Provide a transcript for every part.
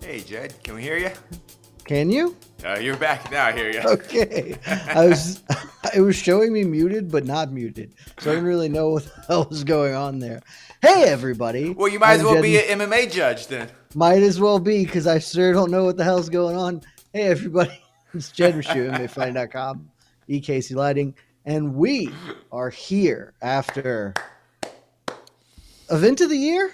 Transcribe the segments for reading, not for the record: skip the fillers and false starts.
Hey, Jed, can we hear you? Can you? You're back now. I hear you. Okay. It was showing me muted, but not muted. So I didn't really know what the hell was going on there. Hey, everybody. Well, you might as well be an MMA judge then. Might as well be, because I sure don't know what the hell's going on. Hey, everybody. It's Jed with MMAfighting.com, EKC Lighting, and we are here after event of the year.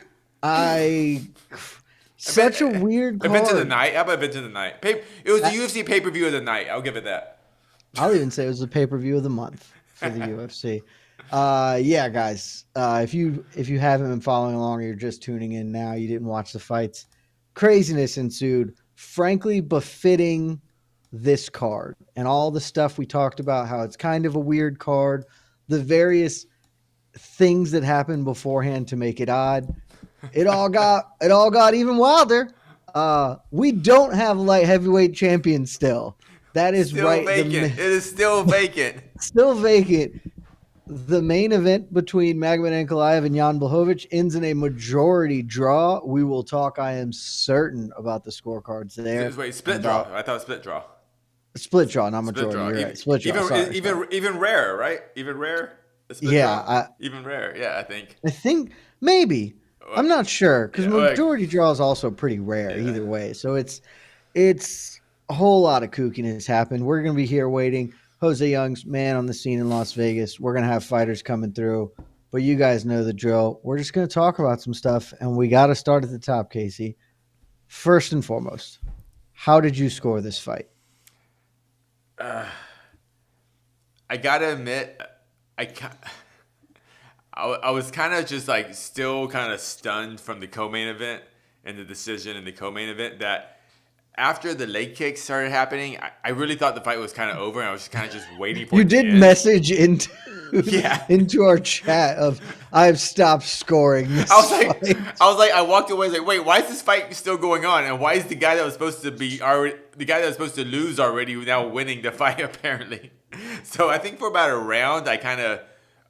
Such a weird card. Event of the night. How about event of the night? It was the UFC pay-per-view of the night. I'll give it that. I'll even say it was the pay-per-view of the month for the UFC. Yeah, guys. If you haven't been following along or you're just tuning in now, you didn't watch the fights, craziness ensued. Frankly, befitting this card and all the stuff we talked about, how it's kind of a weird card, the various things that happened beforehand to make it odd. It all got even wilder. We don't have light heavyweight champion still. That is still right. Vacant. It is still vacant. Still vacant. The main event between Magomed Ankalaev and Jan Błachowicz ends in a majority draw. We will talk, I am certain, about the scorecards there. Wait, split draw. I thought split draw. Split draw, not majority. Draw. You're right. Split draw. Even rare, right? Even rare. Yeah. Even rare. Yeah, I think. Maybe. I'm not sure, because majority draw is also pretty rare either way. So it's a whole lot of kookiness happened. We're going to be here waiting. Jose Young's man on the scene in Las Vegas. We're going to have fighters coming through, but you guys know the drill. We're just going to talk about some stuff, and we got to start at the top, Casey. First and foremost, how did you score this fight? I got to admit, I was kind of just like still kind of stunned from the co-main event and the decision in the co-main event that after the leg kicks started happening, I really thought the fight was kind of over, and I was just kind of just waiting for it. You did message into our chat of I've stopped scoring. I walked away like, wait, why is this fight still going on? And why is the guy that was supposed to lose already now winning the fight apparently? So I think for about a round, I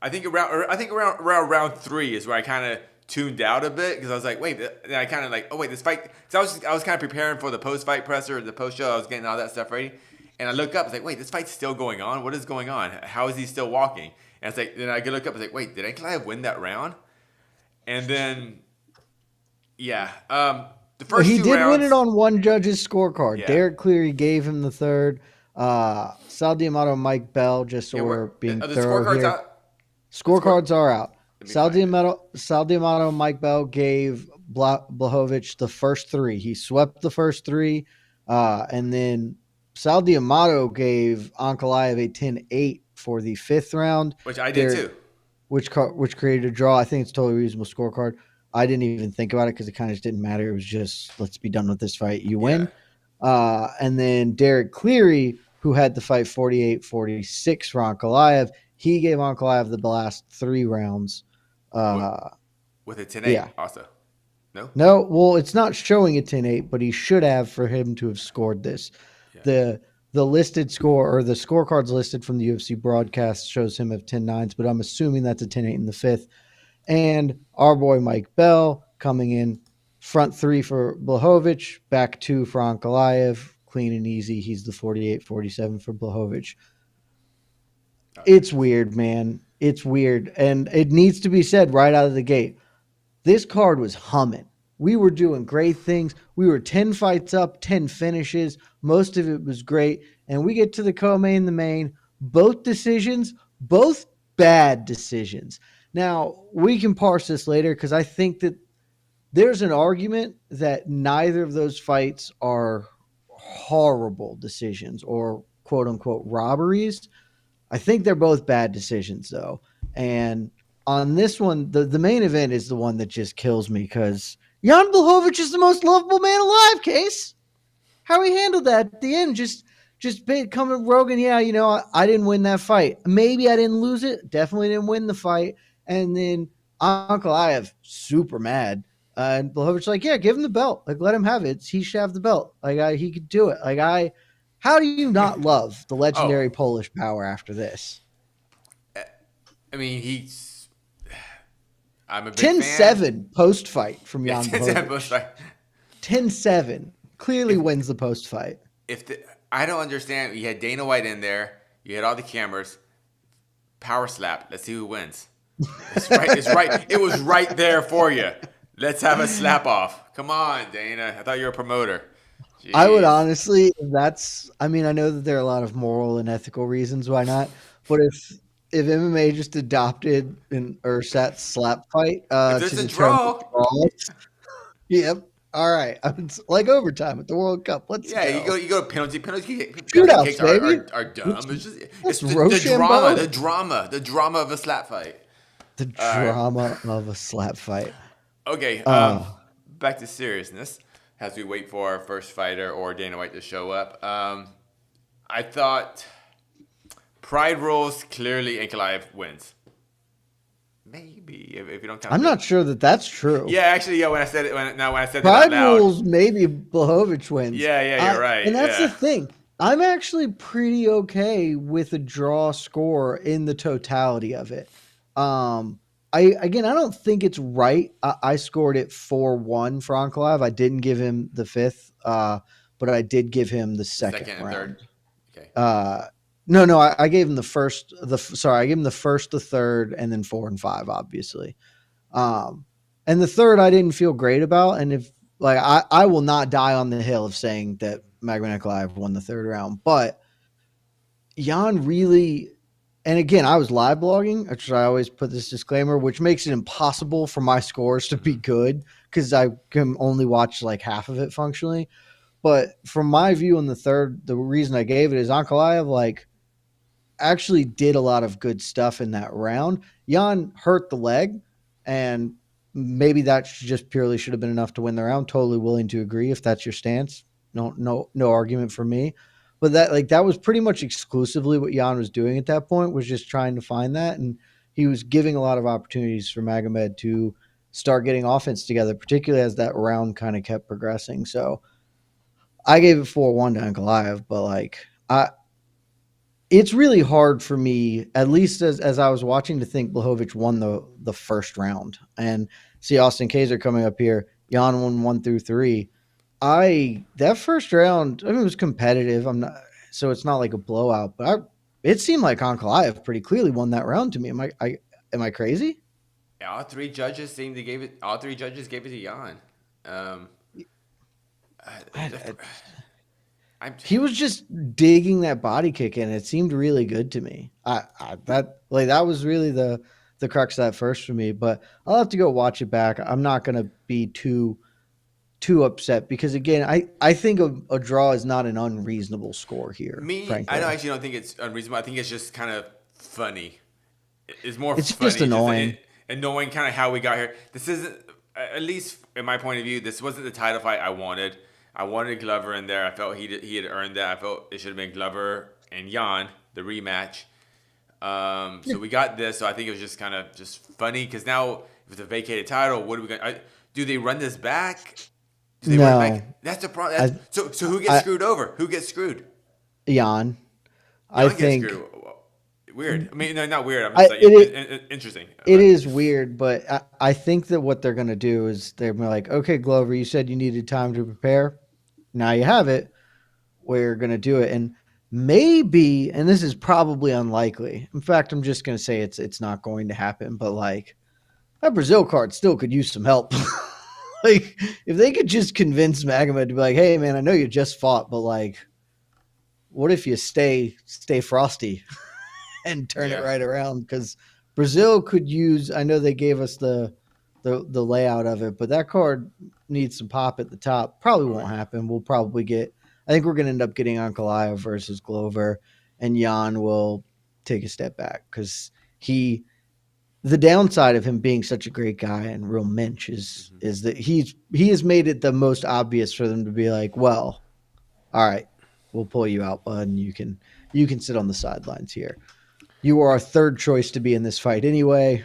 think around round 3 is where I kind of tuned out a bit, because I was like, wait, and I kind of like, oh wait, this fight, because I was kind of preparing for the post-fight presser, the post-show, I was getting all that stuff ready, and I look up, I was like, wait, this fight's still going on? What is going on? How is he still walking? And it's like, then I look up, I was like, wait, did Ankalaev win that round? And then, the first he 2 did rounds, win it on one judge's scorecard. Yeah. Derek Cleary gave him the third. Sal D'Amato, Mike Bell, just so we're being thorough here. Scorecards are out. Sal D'Amato, Mike Bell gave Błachowicz the first 3. He swept the first 3. And then Sal D'Amato gave Ankalaev a 10-8 for the 5th round. Which I did too. Which created a draw. I think it's a totally reasonable scorecard. I didn't even think about it because it kind of just didn't matter. It was just, let's be done with this fight. You win. And then Derek Cleary, who had the fight 48-46 for Ankalaev, he gave Ankalaev the last 3 rounds. With a 10-8 also. No, well, it's not showing a 10-8, but he should have for him to have scored this. Yeah. The listed score, or the scorecards listed from the UFC broadcast, shows him of 10-9s, but I'm assuming that's a 10-8 in the 5th. And our boy Mike Bell coming in front 3 for Błachowicz, back 2 for Ankalaev, clean and easy. He's the 48-47 for Błachowicz. It's weird, man. It's weird. And it needs to be said right out of the gate. This card was humming. We were doing great things. We were 10 fights up, 10 finishes. Most of it was great. And we get to the co-main, the main. Both decisions, both bad decisions. Now, we can parse this later, because I think that there's an argument that neither of those fights are horrible decisions or quote-unquote robberies. I think they're both bad decisions, though. And on this one, the main event is the one that just kills me, because Jan Błachowicz is the most lovable man alive, Case. How he handled that at the end, just coming Rogan, I didn't win that fight. Maybe I didn't lose it. Definitely didn't win the fight. And then Ankalaev, super mad. And Błachowicz like, yeah, give him the belt. Like, let him have it. He should have the belt. Like, he could do it. How do you not love the legendary Polish power after this? I mean, I'm a big 10-7 post-fight from Jan Błachowicz. 10-7 post-fight. 10-7. clearly if wins the post fight. if the I don't understand. You had Dana White in there. You had all the cameras. Power slap. Let's see who wins. It's right. It's right. It was right there for you. Let's have a slap off. Come on, Dana. I thought you were a promoter. I would Jeez. honestly, I mean, I know that there are a lot of moral and ethical reasons why not, but if MMA just adopted an Ursat slap fight If to there's a determine draw, draws, yep, all right, it's like overtime at the World Cup. Let's yeah, you go. go. You go to penalty Shootouts, kicks baby. are dumb. It's Let's the drama, Rochambeau. the drama of a slap fight. The All right. drama of a slap fight. Okay. Uh, Back to seriousness as we wait for our first fighter or Dana White to show up. I thought Pride rules clearly Ankalaev wins. Maybe if you don't count. I'm not sure that that's true. Yeah, actually, yeah. When I said it, when I said that out Pride loud. rules, maybe Błachowicz wins. Yeah, you're right. And that's the Yeah. thing. I'm actually pretty okay with a draw score in the totality of it. I don't think it's right. I scored it 4-1 for Ankalaev. I didn't give him the fifth, but I did give him the second Second and round. third. Okay. No, I gave him the first. I gave him the first, the third, and then 4 and 5, obviously. And the third, I didn't feel great about. And if like I will not die on the hill of saying that Magomed Ankalaev won the third round, but Jan really. And again, I was live blogging, which I always put this disclaimer, which makes it impossible for my scores to be good because I can only watch like half of it functionally. But from my view on the third, the reason I gave it is Ankalaev like actually did a lot of good stuff in that round. Jan hurt the leg, and maybe that just purely should have been enough to win the round. Totally willing to agree if that's your stance. No argument for me. But that was pretty much exclusively what Jan was doing at that point, was just trying to find that, and he was giving a lot of opportunities for Magomed to start getting offense together, particularly as that round kind of kept progressing. So I gave it 4-1 to Ankalaev, but it's really hard for me, at least as I was watching, to think Błachowicz won the first round. And see Austin Kaiser coming up here. Jan won 1 through 3. That first round, I mean, it was competitive. So it's not like a blowout, but it seemed like Ankalaev pretty clearly won that round to me. Am I crazy? All three judges seemed to gave it. All three judges gave it to Jan. He was just digging that body kick in. It seemed really good to me. That was really the crux of that first for me. But I'll have to go watch it back. I'm not going to be too upset because again, I think a draw is not an unreasonable score here. Frankly, I actually don't think it's unreasonable. I think it's just kind of funny. It's more it's funny. just annoying. Annoying kind of how we got here. This isn't, at least in my point of view, this wasn't the title fight I wanted. I wanted Glover in there. I felt he had earned that. I felt it should have been Glover and Jan, the rematch. So we got this. So I think it was just kind of just funny because now with the vacated title, what are we going to do? They run this back? Do they run it back? That's the problem. So who gets screwed over? Who gets screwed? Jan. I think gets screwed. Weird. I mean, no, not weird. I'm just like, interesting. It is weird, but I think that what they're going to do is they're like, okay, Glover, you said you needed time to prepare. Now you have it. We're going to do it. And maybe, and this is probably unlikely. In fact, I'm just going to say it's not going to happen, but like that Brazil card still could use some help. Like if they could just convince Magomed to be like, hey man, I know you just fought, but like, what if you stay frosty and turn it right around? Because Brazil could use. I know they gave us the layout of it, but that card needs some pop at the top. Probably won't happen. We'll probably get. I think we're going to end up getting Ankalaev versus Glover, and Jan will take a step back because the downside of him being such a great guy and real mensch is that he has made it the most obvious for them to be like, well, all right, we'll pull you out, bud, and you can sit on the sidelines here. You are our third choice to be in this fight anyway,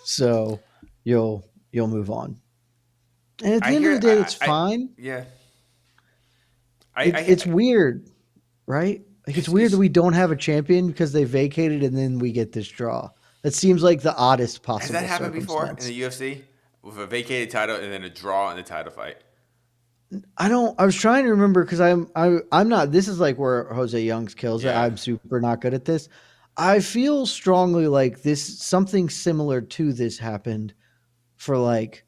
so you'll move on. And at the end of the day, it's fine. Yeah. It's weird, right? Like it's weird that we don't have a champion because they vacated and then we get this draw. That seems like the oddest possible. Has that happened before in the UFC with a vacated title and then a draw in the title fight? I was trying to remember because I'm not. This is like where Jose Youngs kills it. Yeah, I'm super not good at this. I feel strongly like this something similar to this happened for like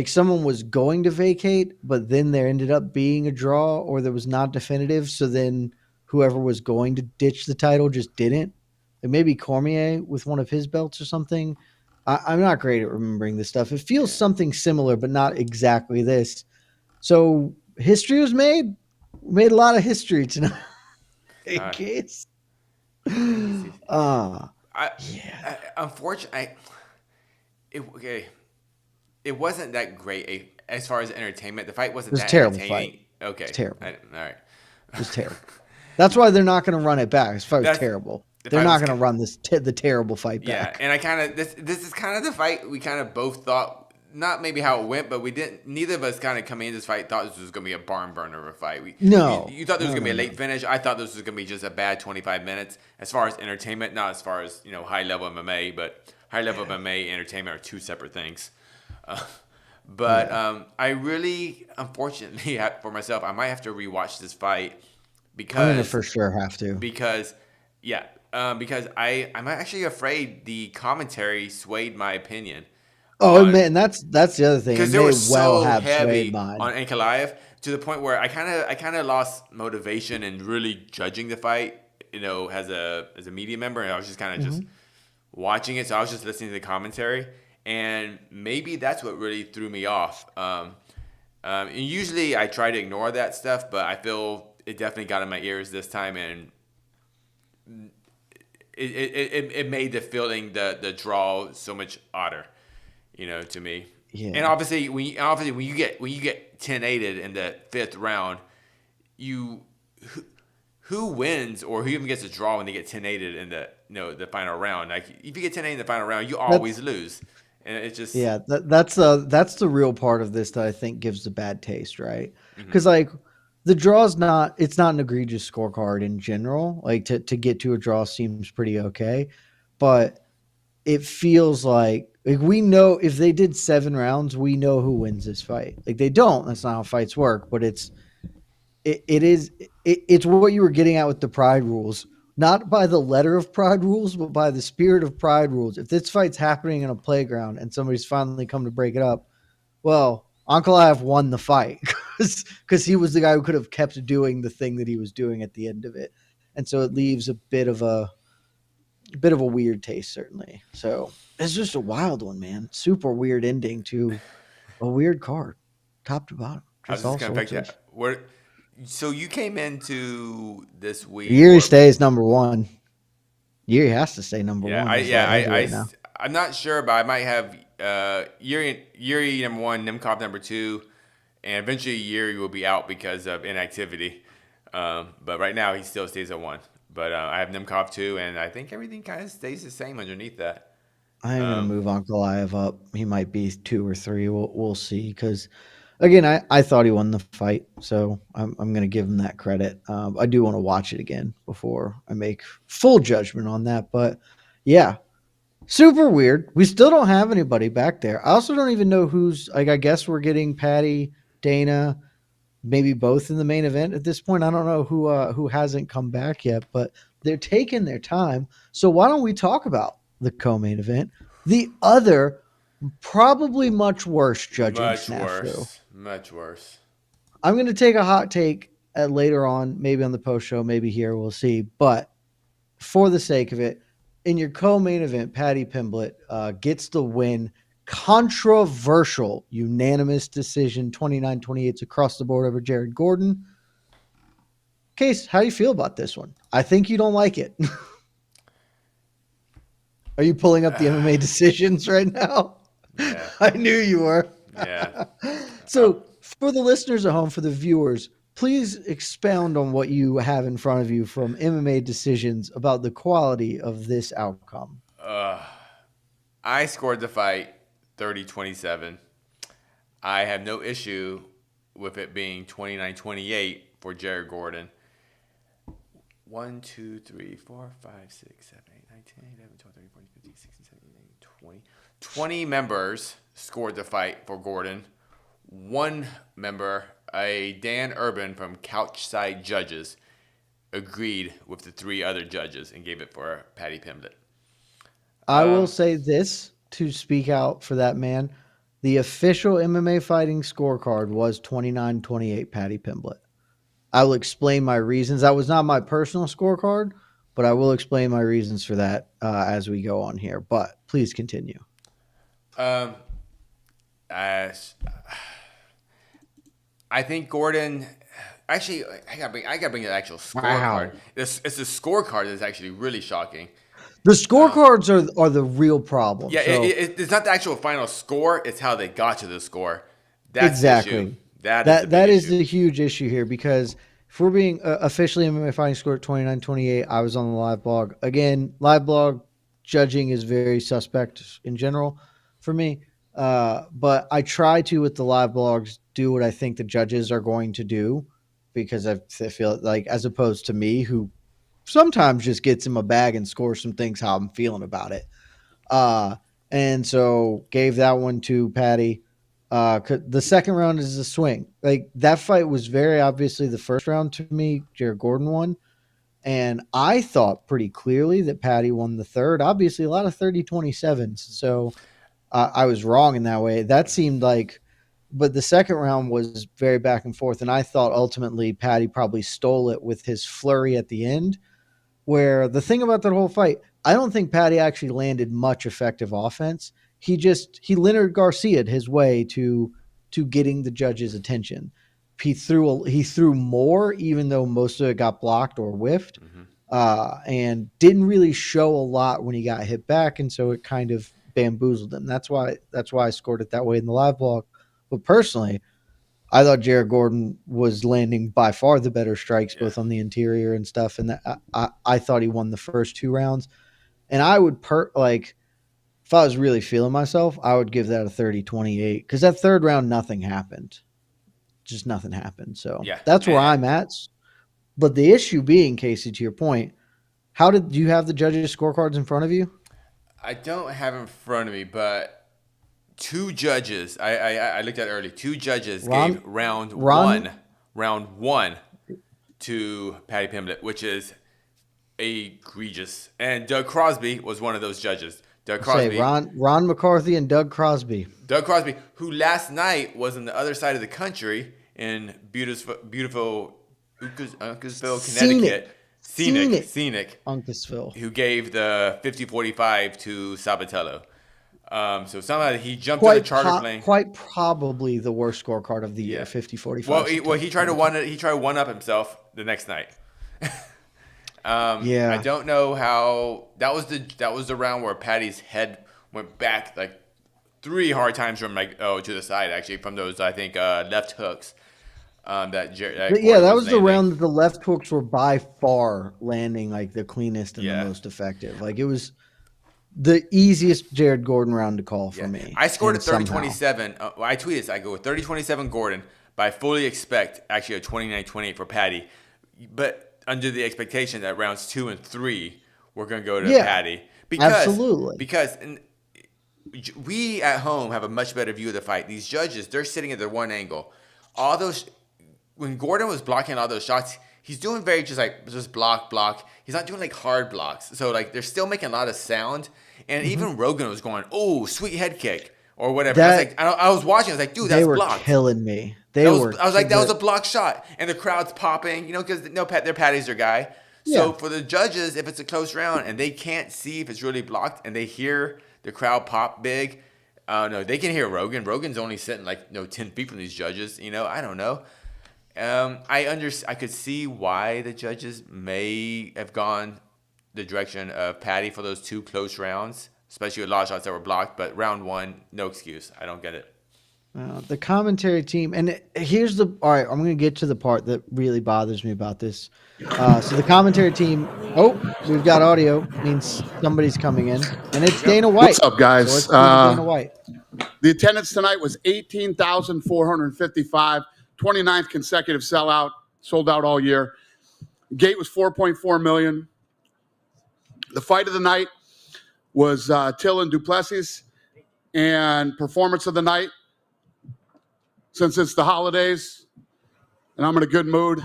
someone was going to vacate, but then there ended up being a draw or there was not definitive. So then whoever was going to ditch the title just didn't. Like maybe Cormier with one of his belts or something. I'm not great at remembering this stuff. It feels yeah. something similar, but not exactly this. So history was made. We made a lot of history tonight. In Uh, case. Crazy. I, Yeah. unfortunately, okay. It wasn't that great as far as entertainment. The fight It wasn't was a that terrible fight. entertaining. It's Okay, terrible. all right. It was terrible. That's why they're not going to run it back. This fight was That's terrible. the They're fight not was. going to run the terrible fight Yeah, back. and I kind of this is kind of the fight we kind of both thought, not maybe how it went, but we didn't. Neither of us kind of coming into this fight thought this was gonna be a barn burner of a fight. No, You thought there was no, gonna be no, a no. late finish. I thought this was gonna be just a bad 25 minutes as far as entertainment, not as far as high level MMA, but high level Yeah, MMA and entertainment are two separate things. Uh, but yeah. I really, unfortunately, for myself, I might have to rewatch this fight I'm going to because for sure have to. because yeah, because I'm actually afraid the commentary swayed my opinion Oh on man, that's the other thing. It because they were may well so have swayed heavy mine. on Ankalaev to the point where I kind of lost motivation in really judging the fight. As a media member, and I was just kind of just Hmm. watching it. So I was just listening to the commentary, and maybe that's what really threw me off. And usually I try to ignore that stuff, but I feel it definitely got in my ears this time, and it made the feeling the draw so much odder, to me. And Yeah, obviously when you get 10-8'd in the fifth round, you who wins or who even gets a draw when they get 10-8'd in the final round. Like if you get 10-8 in the final round, you always that's lose, and it's just yeah. That's the real part of this that I think gives the bad taste, right? mhm. Because like the draw's not it's not an egregious scorecard in general. Like to get to a draw seems pretty okay, but it feels like we know if they did 7 rounds, we know who wins this fight. Like they don't. That's not how fights work. But it's what you were getting at with the pride rules, not by the letter of pride rules, but by the spirit of pride rules. If this fight's happening in a playground and somebody's finally come to break it up, well, Ankalaev won the fight because he was the guy who could have kept doing the thing that he was doing at the end of it, and so it leaves a bit of a weird taste, certainly. So it's just a wild one, man. Super weird ending to a weird card, top to bottom, I was just just all gonna pick sorts of. that. Where so you came into this week Yuri or stays number one. Yuri has to stay number yeah, one as light heavyweight now. I'm not sure, but I might have Yuri number one, Nemkov number two, and eventually Yuri will be out because of inactivity. But right now he still stays at one. But I have Nemkov two, and I think everything kind of stays the same underneath that. I am gonna Um, move Ankalaev up. He might be 2 or 3. We'll see. Because again, I thought he won the fight, so I'm gonna give him that credit. I do want to watch it again before I make full judgment on that. But yeah, super weird. We still don't have anybody back there. I also don't even know who's like. I guess we're getting Patty, Dana, maybe both in the main event at this point. I don't know who hasn't come back yet, but they're taking their time. So why don't we talk about the co-main event? The other probably much worse judging much snafu. worse, much worse. I'm going to take a hot take later on, maybe on the post show, maybe here, we'll see. But for the sake of it, in your co-main event, Patty Pimblett gets the win. Controversial unanimous decision, 29-28 across the board over Jared Gordon. Case, how do you feel about this one? I think you don't like it. Are you pulling up the MMA decisions right now? Yeah, I knew you were. yeah. Uh, So, for the listeners at home, for the viewers, please expound on what you have in front of you from MMA decisions about the quality of this outcome. uh, I scored the fight 30-27. I have no issue with it being 29-28 for Jared Gordon. 1, 2, 3, 4, 5, 6, 7, 8, 9, 10, 11, 12, 13, 14, 15, 16, 17, 18, 20. 20 members scored the fight for Gordon. One member Dan Urban from Couchside Judges agreed with the 3 other judges and gave it for Paddy Pimblett. I will say this to speak out for that man. The official MMA fighting scorecard was 29-28 Paddy Pimblett. I will explain my reasons. That was not my personal scorecard, but I will explain my reasons for that as we go on here. But please continue. I think Gordon. Actually, I gotta bring the actual scorecard. Wow. It's the scorecard that's actually really shocking. The scorecards are the real problem. Yeah, so, it's not the actual final score. It's how they got to the score. That's exactly. the issue. That is issue. the huge issue here because if we're being officially MMA fighting score at 29-28, I was on the live blog. Again, live blog judging is very suspect in general for me. But I try to, with the live blogs, do what I think the judges are going to do because I feel like, as opposed to me, who sometimes just gets in my bag and scores some things how I'm feeling about it. And so gave that one to Paddy. The second round is a swing. Like, that fight was very obviously the first round to me. Jared Gordon won. And I thought pretty clearly that Paddy won the third. Obviously, a lot of 30-27s. So I was wrong in that way. That seemed like, but the second round was very back and forth. And I thought ultimately Paddy probably stole it with his flurry at the end. Where the thing about that whole fight, I don't think Paddy actually landed much effective offense. He Leonard Garcia'd his way to getting the judges' attention. He threw more, even though most of it got blocked or whiffed, and didn't really show a lot when he got hit back, and so it kind of bamboozled him. That's why I scored it that way in the live blog. But personally, I thought Jared Gordon was landing by far the better strikes, both on the interior and stuff. And I thought he won the first 2 rounds. And I would if I was really feeling myself, I would give that a 30-28 because that third round, nothing happened. Just nothing happened. So that's where I'm at. But the issue being, Casey, to your point, do you have the judges' scorecards in front of you? I don't have in front of me, but 2 judges, I looked at it early. 2 judges gave round one to Paddy Pimblett, which is egregious. And Doug Crosby was one of those judges. Doug Crosby, Ron McCarthy and Doug Crosby. Doug Crosby, who last night was on the other side of the country in beautiful Uncasville, Connecticut. Scenic. Uncasville. Who gave the 50-45 to Sabatello. So somehow he jumped on a charter plane. Quite probably the worst scorecard of the year, 50-45. Well, he tried to one up himself the next night. I don't know how that was the round where Paddy's head went back like 3 hard times from to the side, actually, from those I think left hooks. That was the round that the left hooks were by far landing like the cleanest and the most effective. Like, it was the easiest Jared Gordon round to call for me. I scored a 30-27. I tweeted this. I go with 30-27 Gordon, but I fully expect actually a 29-28 for Paddy. But under the expectation that rounds 2 and 3 we're going to go to Paddy. Absolutely. Because we at home have a much better view of the fight. These judges, they're sitting at their one angle. All those, when Gordon was blocking all those shots, he's doing very just block. He's not doing like hard blocks. So like they're still making a lot of sound. And even Rogan was going, "Oh, sweet head kick," or whatever. I was watching. I was like, "Dude, that's blocked." They were killing me. I was like, "That was a block shot," and the crowd's popping. Because their Paddy's their guy. So for the judges, if it's a close round and they can't see if it's really blocked, and they hear the crowd pop big, no, they can hear Rogan. Rogan's only sitting 10 feet from these judges. I don't know. I could see why the judges may have gone the direction of Paddy for those 2 close rounds, especially with a lot of shots that were blocked. But round 1, no excuse. I don't get it. The commentary team, and here's all right, I'm going to get to the part that really bothers me about this. So the commentary team, we've got audio, means somebody's coming in, and it's Dana White. What's up, guys? So Dana White. The attendance tonight was 18,455, 29th consecutive sellout, sold out all year. Gate was 4.4 million. The fight of the night was Till and Duplessis, and performance of the night, since it's the holidays, and I'm in a good mood.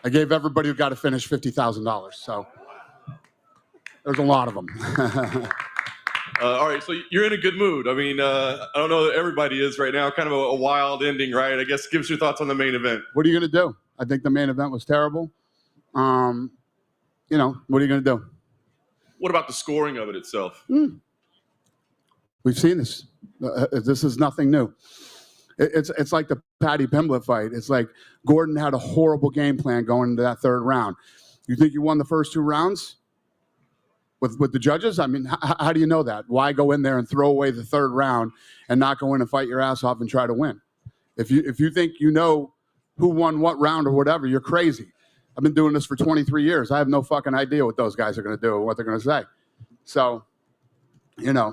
I gave everybody who got to finish $50,000. So there's a lot of them. All right, so you're in a good mood. I mean, I don't know that everybody is right now. Kind of a wild ending, right? I guess give us your thoughts on the main event. What are you going to do? I think the main event was terrible. What are you going to do? What about the scoring of it itself? We've seen this. This is nothing new. It's like the Paddy Pimblett fight. It's like Gordon had a horrible game plan going into that third round. You think you won the first 2 rounds with the judges? I mean, how do you know that? Why go in there and throw away the third round and not go in and fight your ass off and try to win? If you think you know who won what round or whatever, you're crazy. I've been doing this for 23 years. I have no fucking idea what those guys are going to do or what they're going to say. So, yeah.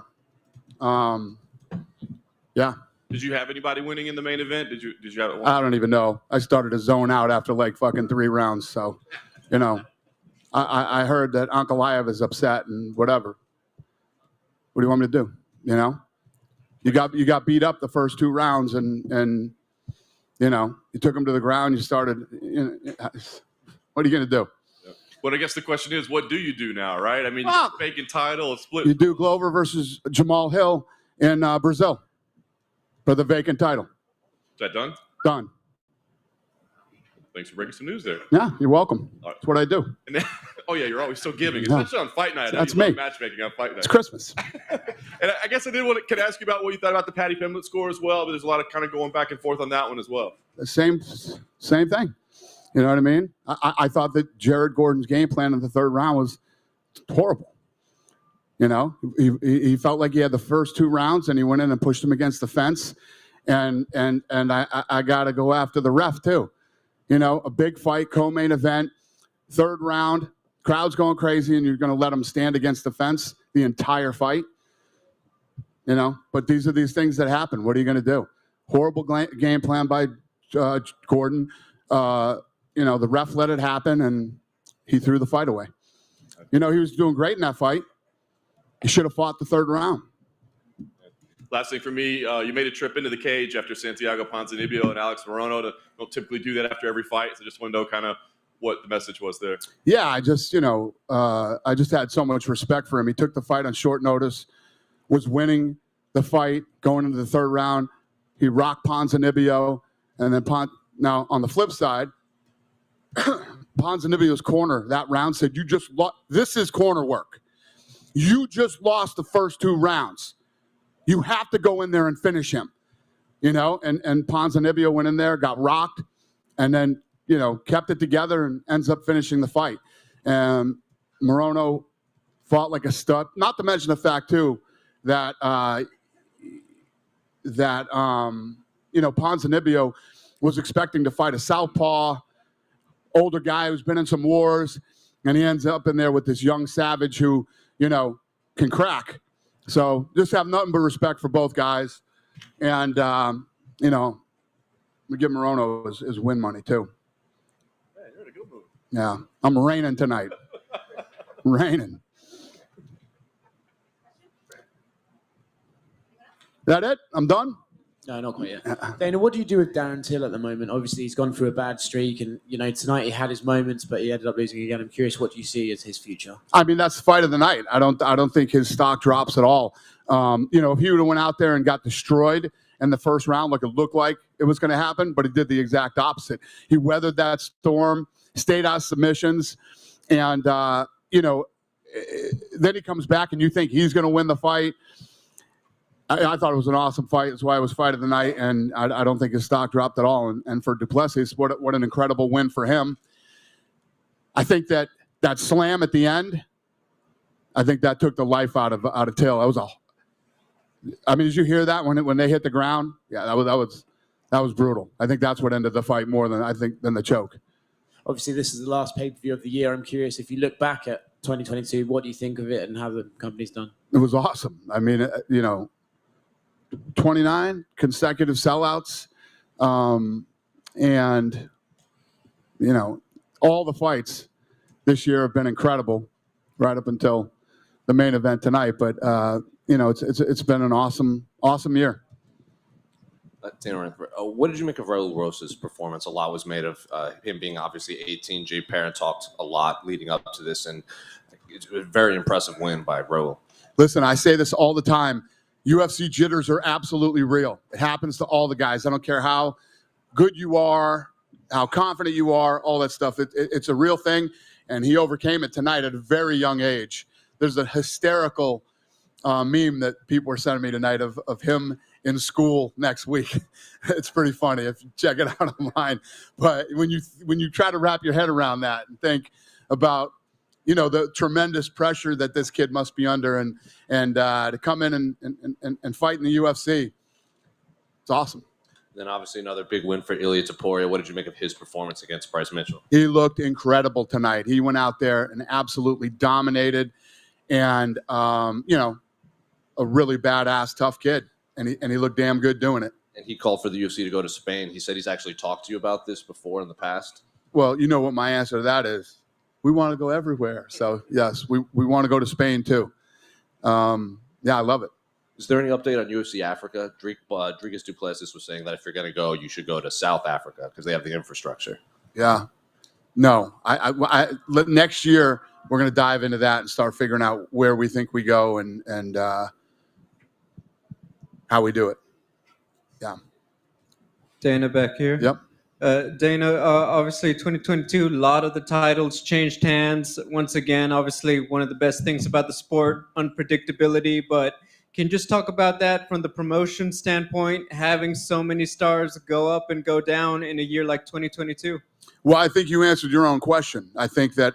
Did you have anybody winning in the main event? Did you have it? I don't even know. I started to zone out after like fucking 3 rounds. So, I heard that Ankalaev is upset and whatever. What do you want me to do? You got beat up the first 2 rounds and you took him to the ground. You started. What are you going to do? But I guess the question is, what do you do now, right? I mean, vacant title, a split. You do Glover versus Jamal Hill in Brazil for the vacant title. Is that done? Done. Thanks for breaking some news there. Yeah, you're welcome. All right. That's what I do. And then, you're always so giving, Yeah. especially on fight night. That's You love me. Matchmaking on fight night. It's Christmas. And I guess I did want to ask you about what you thought about the Paddy Pimblett score as well, but there's a lot of kind of going back and forth on that one as well. The same thing. You know what I mean? I thought that Jared Gordon's game plan in the third round was horrible. He felt like he had the first 2 rounds and he went in and pushed him against the fence. And I got to go after the ref too. A big fight, co-main event, third round, crowd's going crazy, and you're going to let him stand against the fence the entire fight. But these are these things that happen. What are you going to do? Horrible game plan by Gordon. The ref let it happen, and he threw the fight away. He was doing great in that fight. He should have fought the third round. Last thing for me, you made a trip into the cage after Santiago Ponzinibbio and Alex Morono. Don't typically do that after every fight, so just want to know kind of what the message was there. Yeah, I just had so much respect for him. He took the fight on short notice, was winning the fight going into the third round. He rocked Ponzinibbio, and then now on the flip side, Ponzinibbio's corner that round said, "You just this is corner work. You just lost the first 2 rounds. You have to go in there and finish him." And Ponzinibbio went in there, got rocked, and then kept it together and ends up finishing the fight. And Morono fought like a stud. Not to mention the fact too that Ponzinibbio was expecting to fight a southpaw, older guy who's been in some wars, and he ends up in there with this young savage who, can crack. So just have nothing but respect for both guys. And, we give Morono his win money too. Man, you're in a good mood. Yeah, I'm raining tonight. Raining. That it? I'm done? No, not quite yet. Dana, what do you do with Darren Till at the moment? Obviously, he's gone through a bad streak, and tonight he had his moments, but he ended up losing again. I'm curious, what do you see as his future? I mean, that's the fight of the night. I don't think his stock drops at all. If he would have went out there and got destroyed in the first round, like it looked like it was going to happen, but he did the exact opposite. He weathered that storm, stayed out of submissions, and then he comes back, and you think he's going to win the fight. I thought it was an awesome fight. That's why it was fight of the night, and I don't think his stock dropped at all. And for Duplessis, what an incredible win for him. I think that slam at the end, I think that took the life out of Till. Did you hear that when they hit the ground? Yeah, that was brutal. I think that's what ended the fight more than the choke. Obviously, this is the last pay-per-view of the year. I'm curious, if you look back at 2022, what do you think of it and how the company's done? It was awesome. I mean, 29 consecutive sellouts, and all the fights this year have been incredible, right up until the main event tonight. But it's been an awesome year. What did you make of Raul Rosas' performance? A lot was made of him being obviously 18. Jay Parent talked a lot leading up to this, and it's a very impressive win by Raul. Listen, I say this all the time. UFC jitters are absolutely real. It happens to all the guys. I don't care how good you are, how confident you are, all that stuff. It's a real thing, and he overcame it tonight at a very young age. There's a hysterical meme that people are sending me tonight of him in school next week. It's pretty funny if you check it out online. But when you try to wrap your head around that and think about, you know, the tremendous pressure that this kid must be under, and to come in and fight in the UFC, it's awesome. Then obviously another big win for Ilya Topuria. What did you make of his performance against Bryce Mitchell? He looked incredible tonight. He went out there and absolutely dominated, and you know, a really badass, tough kid, and he looked damn good doing it. And he called for the UFC to go to Spain. He said he's actually talked to you about this before in the past. Well, you know what my answer to that is. We want to go everywhere. So, yes, we want to go to Spain, too. Yeah, I love it. Is there any update on UFC Africa? Dricus du Plessis was saying that if you're going to go, you should go to South Africa because they have the infrastructure. Yeah. No. Next year, we're going to dive into that and start figuring out where we think we go and how we do it. Yeah. Dana back here. Yep. Dana, obviously 2022, a lot of the titles changed hands. Once again, obviously one of the best things about the sport, unpredictability. But can you just talk about that from the promotion standpoint, having so many stars go up and go down in a year like 2022? Well, I think you answered your own question. I think that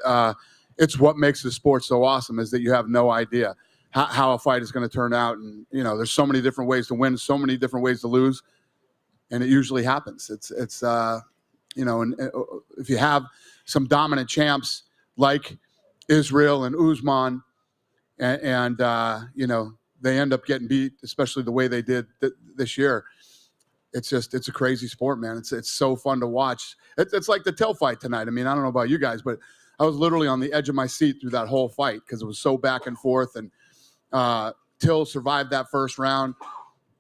it's what makes the sport so awesome is that you have no idea how a fight is going to turn out. And, you know, there's so many different ways to win, so many different ways to lose. And it usually happens. It's you know, and if you have some dominant champs like Israel and Usman, and you know, they end up getting beat, especially the way they did this year. It's a crazy sport, man. It's so fun to watch. It's like the Till fight tonight. I mean, I don't know about you guys, but I was literally on the edge of my seat through that whole fight because it was so back and forth. And Till survived that first round.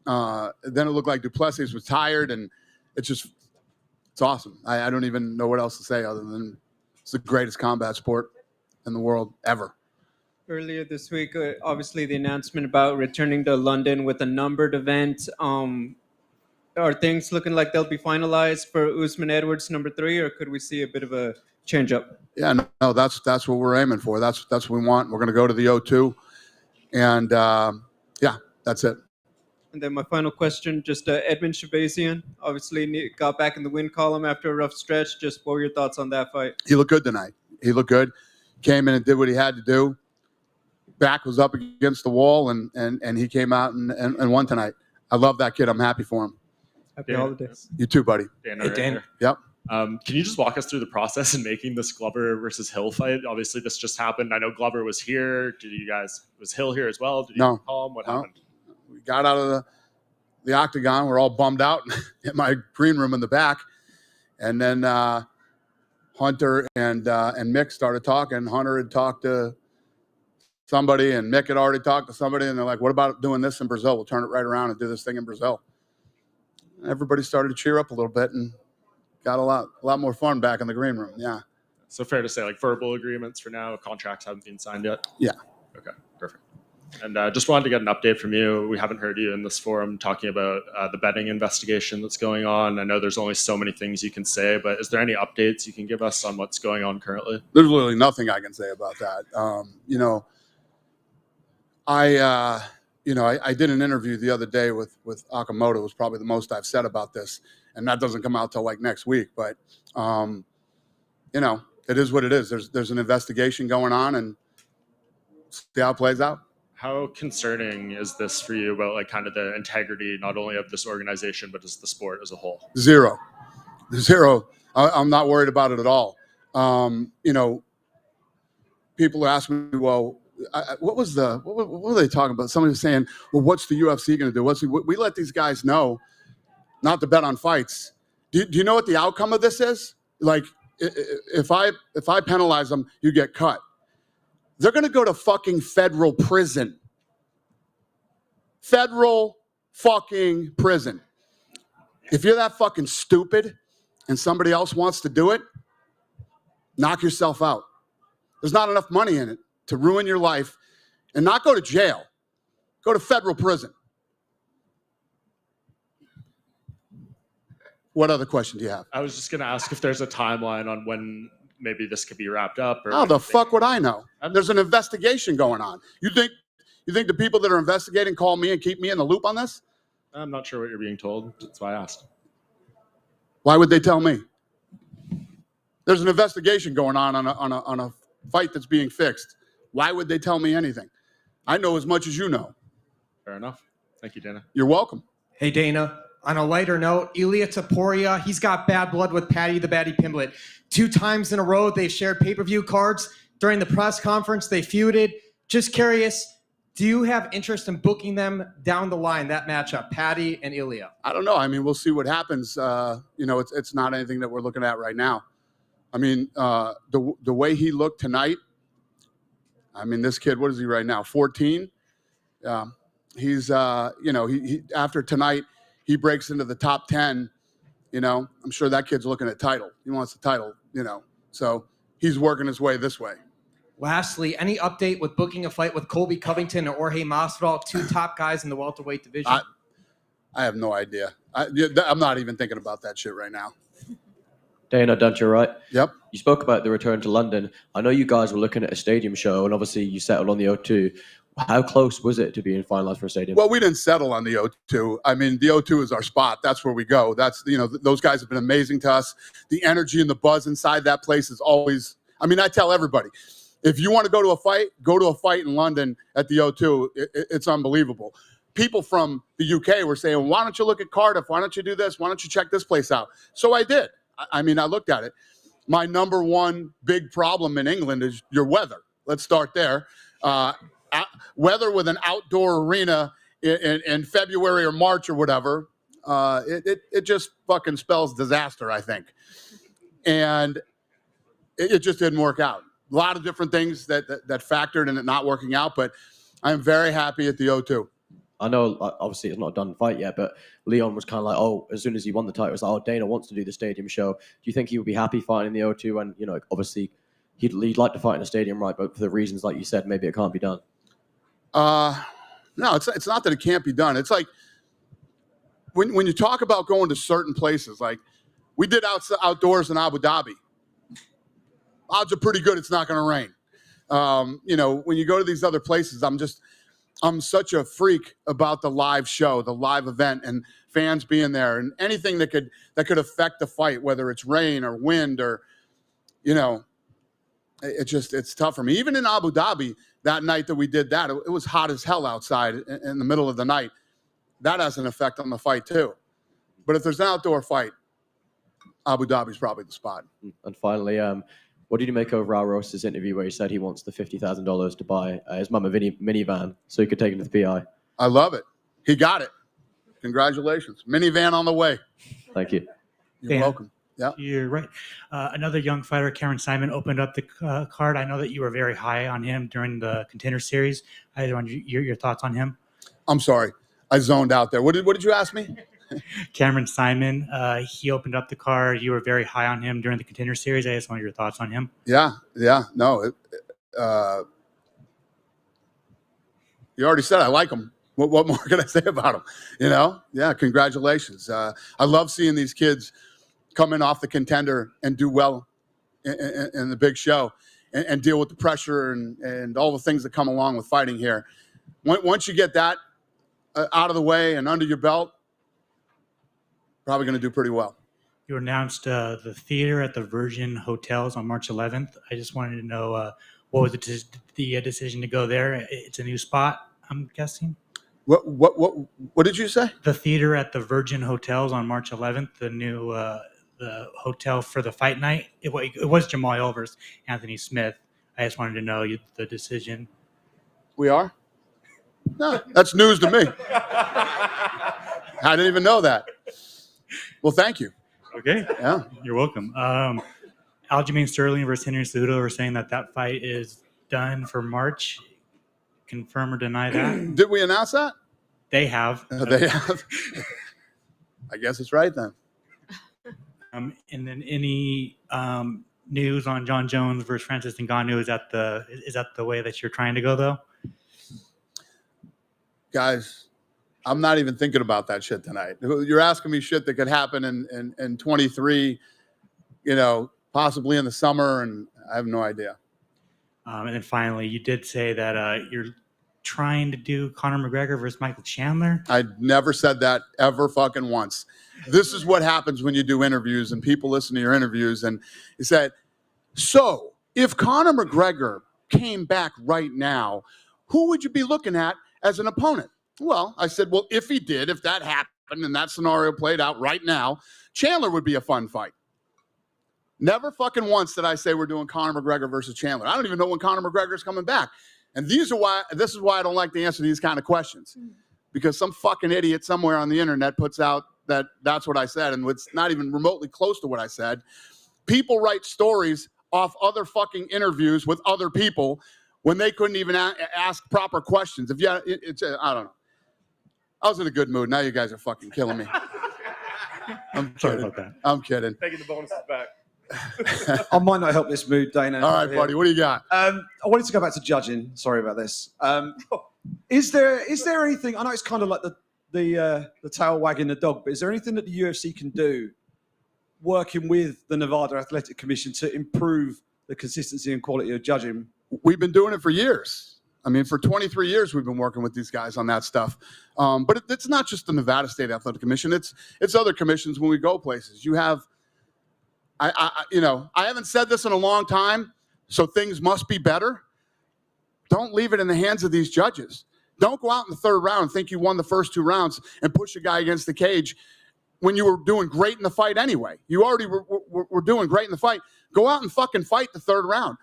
Then it looked like du Plessis was tired, and it's awesome. I don't even know what else to say other than it's the greatest combat sport in the world ever. Earlier this week, obviously the announcement about returning to London with a numbered event. Are things looking like they'll be finalized for Usman Edwards number 3, or could we see a bit of a change up? Yeah, no, that's what we're aiming for. That's what we want. We're going to go to the O2, and yeah, that's it. And then my final question, just Edmund Shabazian, obviously got back in the win column after a rough stretch. Just what were your thoughts on that fight? He looked good tonight. He looked good. Came in and did what he had to do. Back was up against the wall, and he came out and won tonight. I love that kid. I'm happy for him. Happy holidays. You too, buddy. Dan, Hey, Dan. Yep. can you just walk us through the process in making this Glover versus Hill fight? Obviously, this just happened. I know Glover was here. Was Hill here as well? Did you call him? What happened? We got out of the octagon. We're all bummed out in my green room in the back. And then Hunter and Mick started talking. Hunter had talked to somebody, and Mick had already talked to somebody. And they're like, what about doing this in Brazil? We'll turn it right around and do this thing in Brazil. And everybody started to cheer up a little bit and got a lot more fun back in the green room. Yeah. So fair to say, like, verbal agreements for now, contracts haven't been signed yet? Yeah. Okay, perfect. And just wanted to get an update from you. We haven't heard you in this forum talking about the betting investigation that's going on. I know there's only so many things you can say, but is there any updates you can give us on what's going on currently? There's literally nothing I can say about that. I did an interview the other day with Akamoto. It was probably the most I've said about this, and that doesn't come out till like next week. But it is what it is. There's an investigation going on, and see how it plays out. How concerning is this for you about, like, kind of the integrity not only of this organization but as the sport as a whole? Zero. I'm not worried about it at all. People ask me, well, what were they talking about? Somebody was saying, well, what's the UFC going to do? We let these guys know not to bet on fights. Do you know what the outcome of this is? Like, if I penalize them, you get cut. They're going to go to fucking federal prison. Federal fucking prison. If you're that fucking stupid and somebody else wants to do it, knock yourself out. There's not enough money in it to ruin your life and not go to jail. Go to federal prison. What other question do you have? I was just going to ask if there's a timeline on when maybe this could be wrapped up. Or How the fuck would I know? There's an investigation going on. You think the people that are investigating call me and keep me in the loop on this? I'm not sure what you're being told. That's why I asked. Why would they tell me? There's an investigation going on a fight that's being fixed. Why would they tell me anything? I know as much as you know. Fair enough. Thank you, Dana. You're welcome. Hey, Dana. On a lighter note, Ilya Taporia, he's got bad blood with Patty the Batty Pimblett. 2 times in a row, they've shared pay-per-view cards. During the press conference, they feuded. Just curious, do you have interest in booking them down the line, that matchup, Patty and Ilya? I don't know. I mean, we'll see what happens. It's not anything that we're looking at right now. I mean, the way he looked tonight, I mean, this kid, what is he right now, 14? He's, he after tonight, he breaks into the top 10, I'm sure that kid's looking at title. He wants the title, so he's working his way this way. Lastly, any update with booking a fight with Colby Covington or Jorge Masvidal, 2 top guys in the welterweight division? I have no idea. I'm not even thinking about that shit right now. Dana, don't you right? Yep. You spoke about the return to London. I know you guys were looking at a stadium show, and obviously you settled on the O2. How close was it to being finalized for a stadium? Well, we didn't settle on the O2. I mean, the O2 is our spot. That's where we go. That's, those guys have been amazing to us. The energy and the buzz inside that place is always, I mean, I tell everybody, if you want to go to a fight in London at the O2. It's unbelievable. People from the UK were saying, why don't you look at Cardiff? Why don't you do this? Why don't you check this place out? So I did. I mean, I looked at it. My number one big problem in England is your weather. Let's start there. Weather with an outdoor arena in February or March or whatever, it just fucking spells disaster, I think. And it just didn't work out. A lot of different things that factored in it not working out, but I'm very happy at the O2. I know, obviously, it's not a done fight yet, but Leon was kind of like, as soon as he won the title, it was like, Dana wants to do the stadium show. Do you think he would be happy fighting in the O2? And, obviously, he'd like to fight in a stadium, right? But for the reasons, like you said, maybe it can't be done. No, it's not that it can't be done. It's like when you talk about going to certain places, like we did outdoors in Abu Dhabi. Odds are pretty good it's not going to rain. When you go to these other places, I'm such a freak about the live show, the live event, and fans being there, and anything that could affect the fight, whether it's rain or wind or, it's tough for me. Even in Abu Dhabi, that night that we did that, it was hot as hell outside in the middle of the night. That has an effect on the fight too. But if there's an outdoor fight, Abu Dhabi's probably the spot. And finally, what did you make of Raul Rosas' interview where he said he wants the $50,000 to buy his mum a minivan so he could take him to the PI? I love it. He got it. Congratulations. Minivan on the way. Thank you. You're welcome. Yeah, you're right. Another young fighter, Cameron Simon, opened up the card. I know that you were very high on him during the Contender Series. I wonder your thoughts on him. I'm sorry, I zoned out there. What did you ask me? Cameron Simon, he opened up the card. You were very high on him during the Contender Series. I just wanted your thoughts on him. Yeah. No, you already said I like him. What more can I say about him? Yeah. Congratulations. I love seeing these kids come in off the Contender and do well in the big show and deal with the pressure and all the things that come along with fighting here. Once you get that out of the way and under your belt, probably going to do pretty well. You announced the theater at the Virgin Hotels on March 11th. I just wanted to know what was the decision to go there? It's a new spot, I'm guessing. What did you say? The theater at the Virgin Hotels on March 11th, the new the hotel for the fight night. It was Jamal Elvers, Anthony Smith. I just wanted to know the decision. We are? No, that's news to me. I didn't even know that. Well, thank you. Okay. Yeah. You're welcome. Aljamain Sterling versus Henry Cejudo are saying that fight is done for March. Confirm or deny that? Did we announce that? They have. They have. I guess it's right then. And then any news on John Jones versus Francis Ngannou? Is that the way that you're trying to go though? Guys, I'm not even thinking about that shit tonight. You're asking me shit that could happen in 23, possibly in the summer, and I have no idea. And then finally, you did say that you're trying to do Conor McGregor versus Michael Chandler. I never said that ever fucking once. This is what happens when you do interviews and people listen to your interviews, and you said, so if Conor McGregor came back right now, who would you be looking at as an opponent? Well, I said, well, if he did, if that happened and that scenario played out right now, Chandler would be a fun fight. Never fucking once did I say we're doing Conor McGregor versus Chandler. I don't even know when Conor McGregor is coming back. And this is why I don't like to answer these kind of questions, because some fucking idiot somewhere on the internet puts out that that's what I said, and it's not even remotely close to what I said. People write stories off other fucking interviews with other people when they couldn't even ask proper questions. I don't know. I was in a good mood. Now you guys are fucking killing me. I'm Sorry kidding. about that. I'm kidding. Taking the bonuses back. I might not help this mood, Dana. All right, buddy. What do you got? I wanted to go back to judging. Sorry about this. Is there anything? I know it's kind of like the tail wagging the dog, but is there anything that the UFC can do, working with the Nevada Athletic Commission, to improve the consistency and quality of judging? We've been doing it for years. I mean, for 23 years, we've been working with these guys on that stuff. But it's not just the Nevada State Athletic Commission. It's other commissions when we go places. You have, I haven't said this in a long time, so things must be better. Don't leave it in the hands of these judges. Don't go out in the third round and think you won the first 2 rounds and push a guy against the cage when you were doing great in the fight anyway. You already were doing great in the fight. Go out and fucking fight the third round,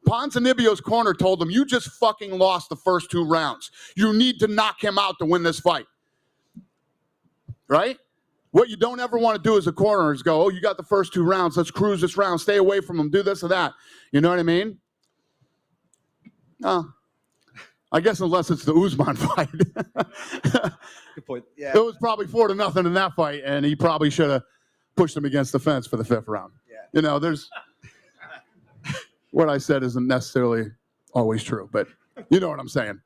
Ponzinibbio's corner told him, you just fucking lost the first 2 rounds. You need to knock him out to win this fight. Right? What you don't ever want to do as a corner is go, oh, you got the first 2 rounds. Let's cruise this round. Stay away from him. Do this or that. You know what I mean? I guess unless it's the Usman fight. Good point. Yeah. It was probably 4-0 in that fight, and he probably should have pushed him against the fence for the 5th round. Yeah. There's what I said isn't necessarily always true, but you know what I'm saying.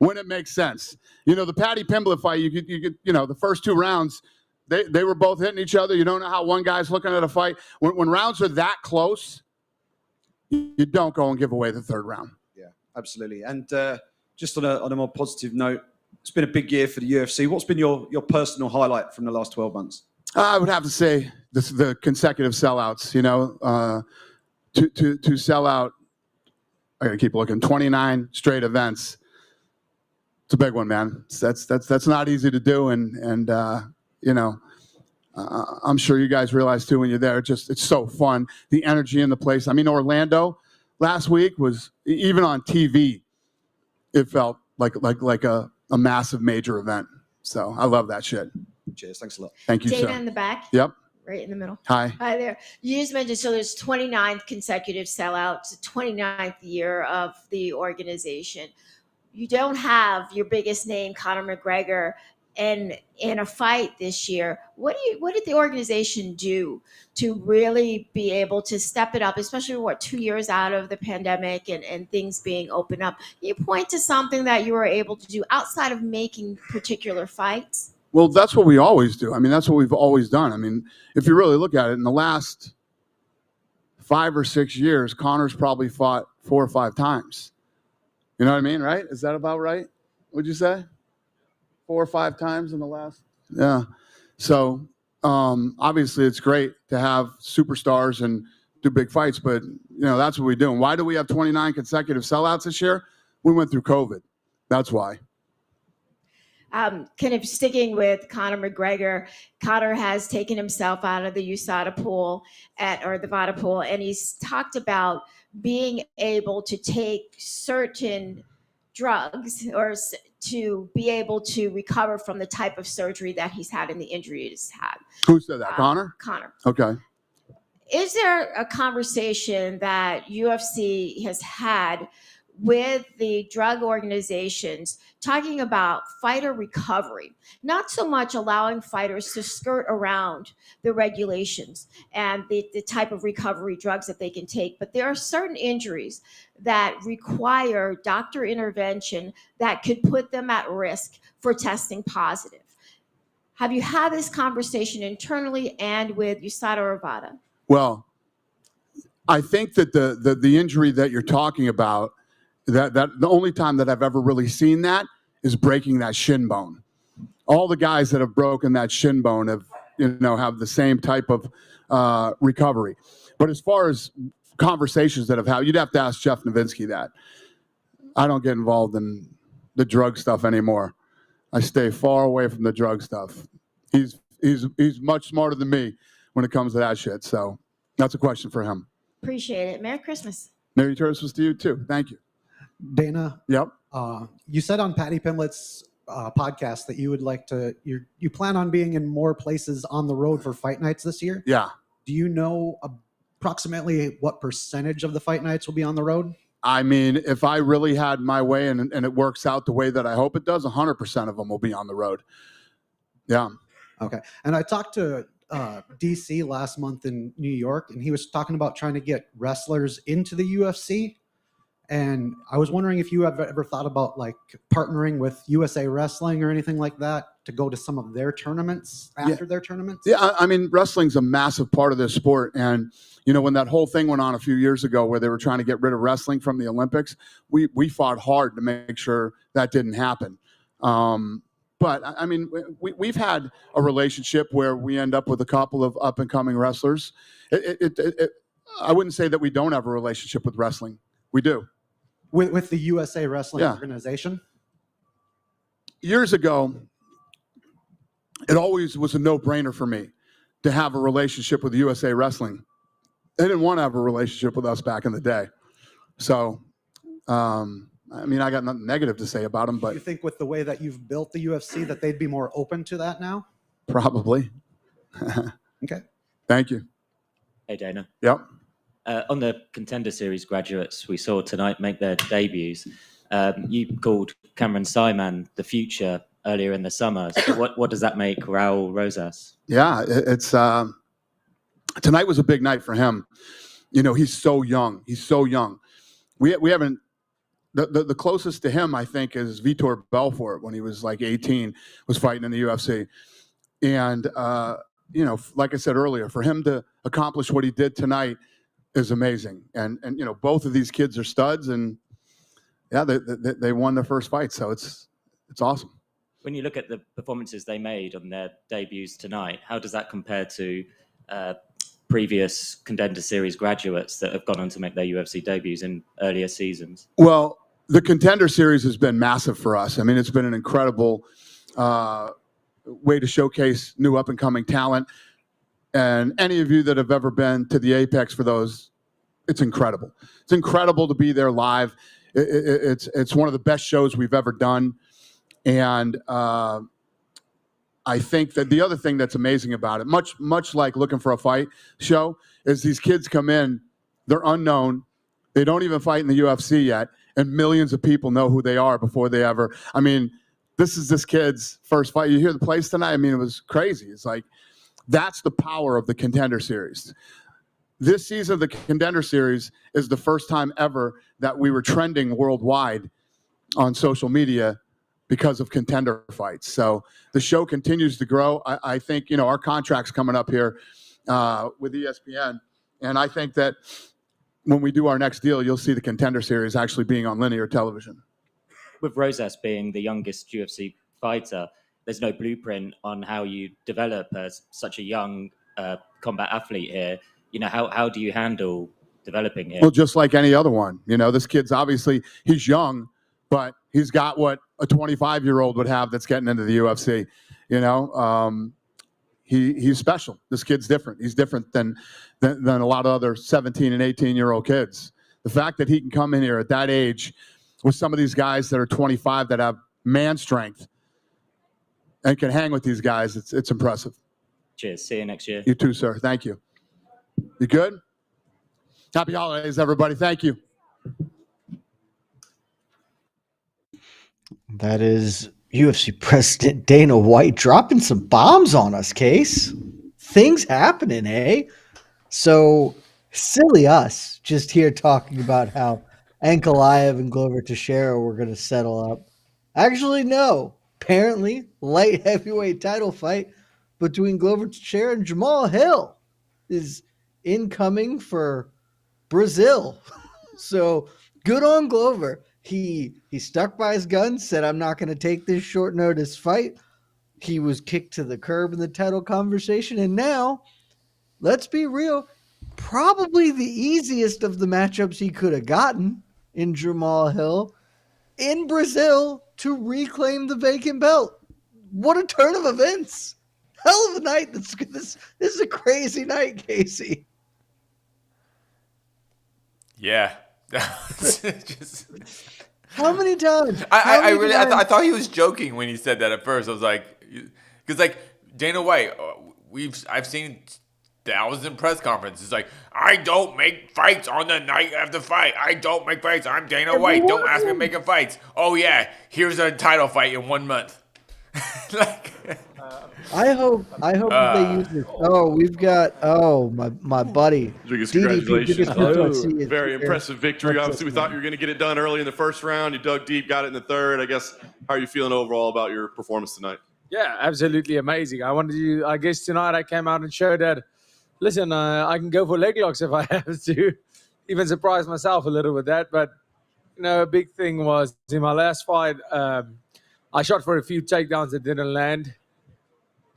When it makes sense. The Paddy Pimblett fight, you could the first 2 rounds, they were both hitting each other. You don't know how one guy's looking at a fight. When rounds are that close, you don't go and give away the 3rd round. Yeah, absolutely. And just on a more positive note, it's been a big year for the UFC. What's been your personal highlight from the last 12 months? I would have to say the consecutive sellouts, to sell out, I gotta keep looking, 29 straight events. It's a big one, man. That's not easy to do, and I'm sure you guys realize too when you're there. It's so fun. The energy in the place. I mean, Orlando last week was, even on TV, it felt like a massive major event. So I love that shit. Cheers. Thanks a lot. Thank you, Dana sir. in the back. Yep. Right in the middle. Hi. Hi there. You just mentioned, so there's 29th consecutive sellouts, 29th year of the organization. You don't have your biggest name, Conor McGregor, in a fight this year. What did the organization do to really be able to step it up, especially 2 years out of the pandemic and things being opened up? Can you point to something that you were able to do outside of making particular fights? Well, that's what we always do. I mean, that's what we've always done. I mean, if you really look at it, in the last 5 or 6 years, Conor's probably fought 4 or 5 times. You know what I mean, right? Is that about right? Would you say 4 or 5 times in the last? Yeah. So obviously, it's great to have superstars and do big fights, but that's what we do. And why do we have 29 consecutive sellouts this year? We went through COVID. That's why. Kind of sticking with Conor McGregor, Conor has taken himself out of the USADA pool or the VADA pool, and he's talked about being able to take certain drugs or to be able to recover from the type of surgery that he's had and the injury he's had. Who said that? Conor? Conor. Okay. Is there a conversation that UFC has had with the drug organizations talking about fighter recovery, not so much allowing fighters to skirt around the regulations and the type of recovery drugs that they can take. But there are certain injuries that require doctor intervention that could put them at risk for testing positive. Have you had this conversation internally and with USADA or VADA? Well, I think that the injury that you're talking about, that the only time that I've ever really seen that is breaking that shin bone. All the guys that have broken that shin bone have the same type of recovery. But as far as conversations that have happened, you'd have to ask Jeff Novinsky that. I don't get involved in the drug stuff anymore. I stay far away from the drug stuff. He's much smarter than me when it comes to that shit. So that's a question for him. Appreciate it. Merry Christmas. Merry Christmas to you too. Thank you. Dana. Yep. You said on Patty Pimlet's podcast that you would like to, you plan on being in more places on the road for fight nights this year. Yeah. Do you know approximately what percentage of the fight nights will be on the road? I mean, if I really had my way and it works out the way that I hope it does, 100% of them will be on the road. Yeah. Okay. And I talked to DC last month in New York, and he was talking about trying to get wrestlers into the UFC. And I was wondering if you have ever thought about like partnering with USA Wrestling or anything like that to go to some of their tournaments after their tournaments? Yeah, I mean, wrestling's a massive part of this sport. And, when that whole thing went on a few years ago where they were trying to get rid of wrestling from the Olympics, we fought hard to make sure that didn't happen. But, I mean, we've had a relationship where we end up with a couple of up-and-coming wrestlers. I wouldn't say that we don't have a relationship with wrestling. We do. With the USA Wrestling organization? Years ago, it always was a no-brainer for me to have a relationship with USA Wrestling. They didn't want to have a relationship with us back in the day. So, I mean, I got nothing negative to say about them, but Do you think with the way that you've built the UFC that they'd be more open to that now? probably. Okay. Thank you. Hey, Dana. Yep. On the Contender Series graduates we saw tonight make their debuts, you called Cameron Simon the future earlier in the summer. So what does that make Raul Rosas? Yeah, it's tonight was a big night for him. He's so young. He's so young. We haven't the closest to him, I think, is Vitor Belfort when he was like 18, was fighting in the UFC. And like I said earlier, for him to accomplish what he did tonight is amazing. And both of these kids are studs, and yeah, they won their first fight, so it's awesome. When you look at the performances they made on their debuts tonight, how does that compare to previous Contender Series graduates that have gone on to make their UFC debuts in earlier seasons? Well, the Contender Series has been massive for us. I mean, it's been an incredible way to showcase new up-and-coming talent. And any of you that have ever been to the Apex for those, it's incredible. It's incredible to be there live. It's one of the best shows we've ever done. And I think that the other thing that's amazing about it, much like Looking for a Fight show, is these kids come in, they're unknown, they don't even fight in the UFC yet, and millions of people know who they are before they ever. I mean, this is this kid's first fight. You hear the place tonight? I mean, it was crazy. It's like, that's the power of the Contender Series. This season of the Contender Series is the first time ever that we were trending worldwide on social media because of contender fights. So the show continues to grow. I think, our contract's coming up here with ESPN. And I think that when we do our next deal, you'll see the Contender Series actually being on linear television. With Rosas being the youngest UFC fighter, there's no blueprint on how you develop as such a young combat athlete here. How do you handle developing him? Well, just like any other one. This kid's obviously, he's young, but he's got what a 25-year-old would have that's getting into the UFC. He's special. This kid's different. He's different than a lot of other 17 and 18-year-old kids. The fact that he can come in here at that age with some of these guys that are 25 that have man strength and can hang with these guys, it's impressive. Cheers. See you next year. You too, sir. Thank you. You good? Happy holidays, everybody. Thank you. That is UFC President Dana White dropping some bombs on us, Case. Things happening, eh? So silly us just here talking about how Ankalaev and Glover Teixeira were going to settle up. Actually, no. Apparently, light heavyweight title fight between Glover Teixeira and Jamal Hill is incoming for Brazil. So good on Glover. He stuck by his guns, said, I'm not going to take this short notice fight. He was kicked to the curb in the title conversation. And now, let's be real, probably the easiest of the matchups he could have gotten in Jamal Hill in Brazil to reclaim the vacant belt. What a turn of events. Hell of a night. This is a crazy night, Casey. Yeah. Just, how many times? I thought he was joking when he said that at first. I was like, because like Dana White, I've seen 1,000 press conferences. Like, I don't make fights on the night of the fight. I don't make fights. I'm Dana White. Don't ask me to make fights. Oh yeah, here's a title fight in 1 month. I hope they use this. Oh, we've got my buddy. Congratulations. Very impressive victory. Obviously, we thought you were going to get it done early in the first round. You dug deep, got it in the third. I guess, how are you feeling overall about your performance tonight? Yeah, absolutely amazing. I guess tonight I came out and showed that, listen, I can go for leg locks if I have to. Even surprised myself a little with that. But, a big thing was in my last fight, I shot for a few takedowns that didn't land.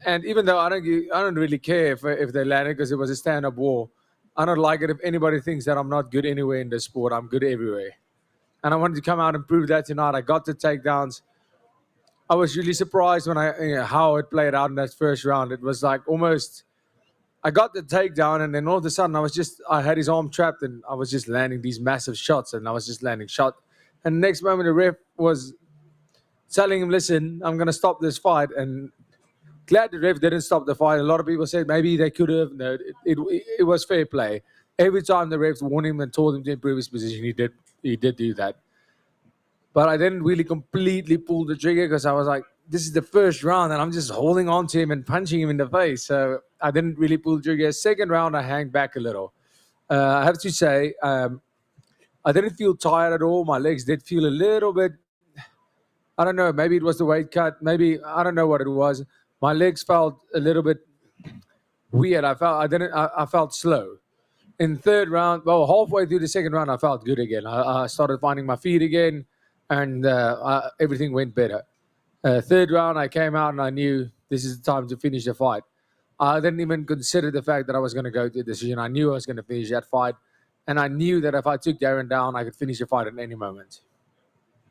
And even though I don't really care if they landed because it was a stand-up war, I don't like it if anybody thinks that I'm not good anywhere in the sport. I'm good everywhere. And I wanted to come out and prove that tonight. I got the takedowns. I was really surprised when how it played out in that first round. It was like almost, I got the takedown and then all of a sudden I had his arm trapped and I was just landing these massive shots and I was just landing shot. And the next moment the ref was telling him, listen, I'm going to stop this fight. And glad the ref didn't stop the fight. A lot of people said maybe they could have. No, it was fair play. Every time the refs warned him and told him to improve his position, he did do that. But I didn't really completely pull the trigger because I was like, this is the first round and I'm just holding on to him and punching him in the face. So I didn't really pull the trigger. Second round, I hang back a little. I have to say, I didn't feel tired at all. My legs did feel a little bit, I don't know, maybe it was the weight cut. Maybe, I don't know what it was. My legs felt a little bit weird. I felt slow. In third round, halfway through the second round, I felt good again. I started finding my feet again, and everything went better. Third round, I came out and I knew this is the time to finish the fight. I didn't even consider the fact that I was going to go to a decision. I knew I was going to finish that fight, and I knew that if I took Darren down, I could finish the fight at any moment.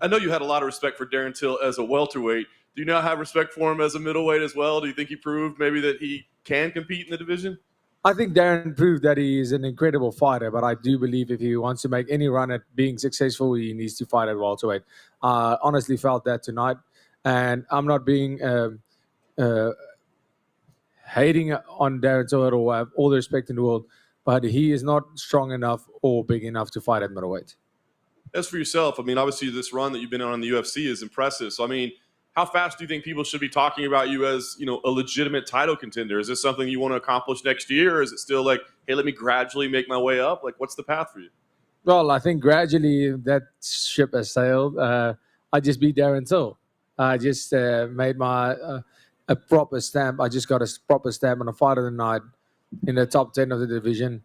I know you had a lot of respect for Darren Till as a welterweight. Do you now have respect for him as a middleweight as well? Do you think he proved maybe that he can compete in the division? I think Darren proved that he is an incredible fighter, but I do believe if he wants to make any run at being successful, he needs to fight at welterweight. Honestly felt that tonight, and I'm not being hating on Darren Till at all. I have all the respect in the world, but he is not strong enough or big enough to fight at middleweight. As for yourself, obviously this run that you've been on in the UFC is impressive. So, how fast do you think people should be talking about you as, a legitimate title contender? Is this something you want to accomplish next year? Or is it still like, hey, let me gradually make my way up? Like, what's the path for you? Well, I think gradually that ship has sailed. I just beat Darren Till. I just made my a proper stamp. I just got a proper stamp on a fight of the night in the top 10 of the division.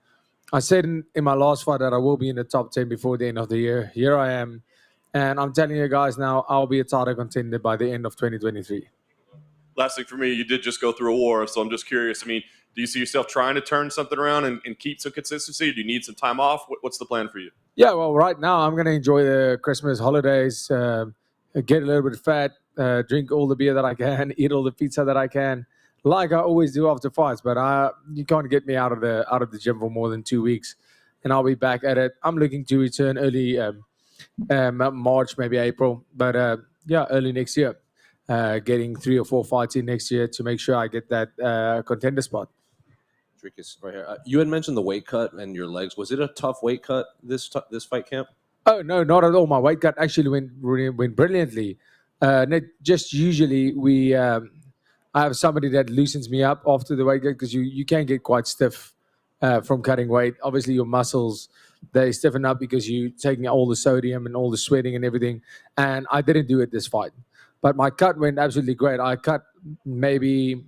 I said in my last fight that I will be in the top 10 before the end of the year. Here I am. And I'm telling you guys now, I'll be a title contender by the end of 2023. Last thing for me, you did just go through a war, so I'm just curious. Do you see yourself trying to turn something around and keep some consistency? Do you need some time off? What's the plan for you? Yeah, well, right now I'm going to enjoy the Christmas holidays, get a little bit fat, drink all the beer that I can, eat all the pizza that I can, like I always do after fights. But you can't get me out of the gym for more than 2 weeks, and I'll be back at it. I'm looking to return early March, maybe April, but early next year. Getting 3 or 4 fights in next year to make sure I get that contender spot. Trick is right here. You had mentioned the weight cut and your legs. Was it a tough weight cut this fight camp? Oh no, not at all. My weight cut actually went brilliantly. Just usually I have somebody that loosens me up after the weight cut because you can get quite stiff from cutting weight. Obviously, your muscles, they stiffen up because you're taking all the sodium and all the sweating and everything. And I didn't do it this fight. But my cut went absolutely great. I cut maybe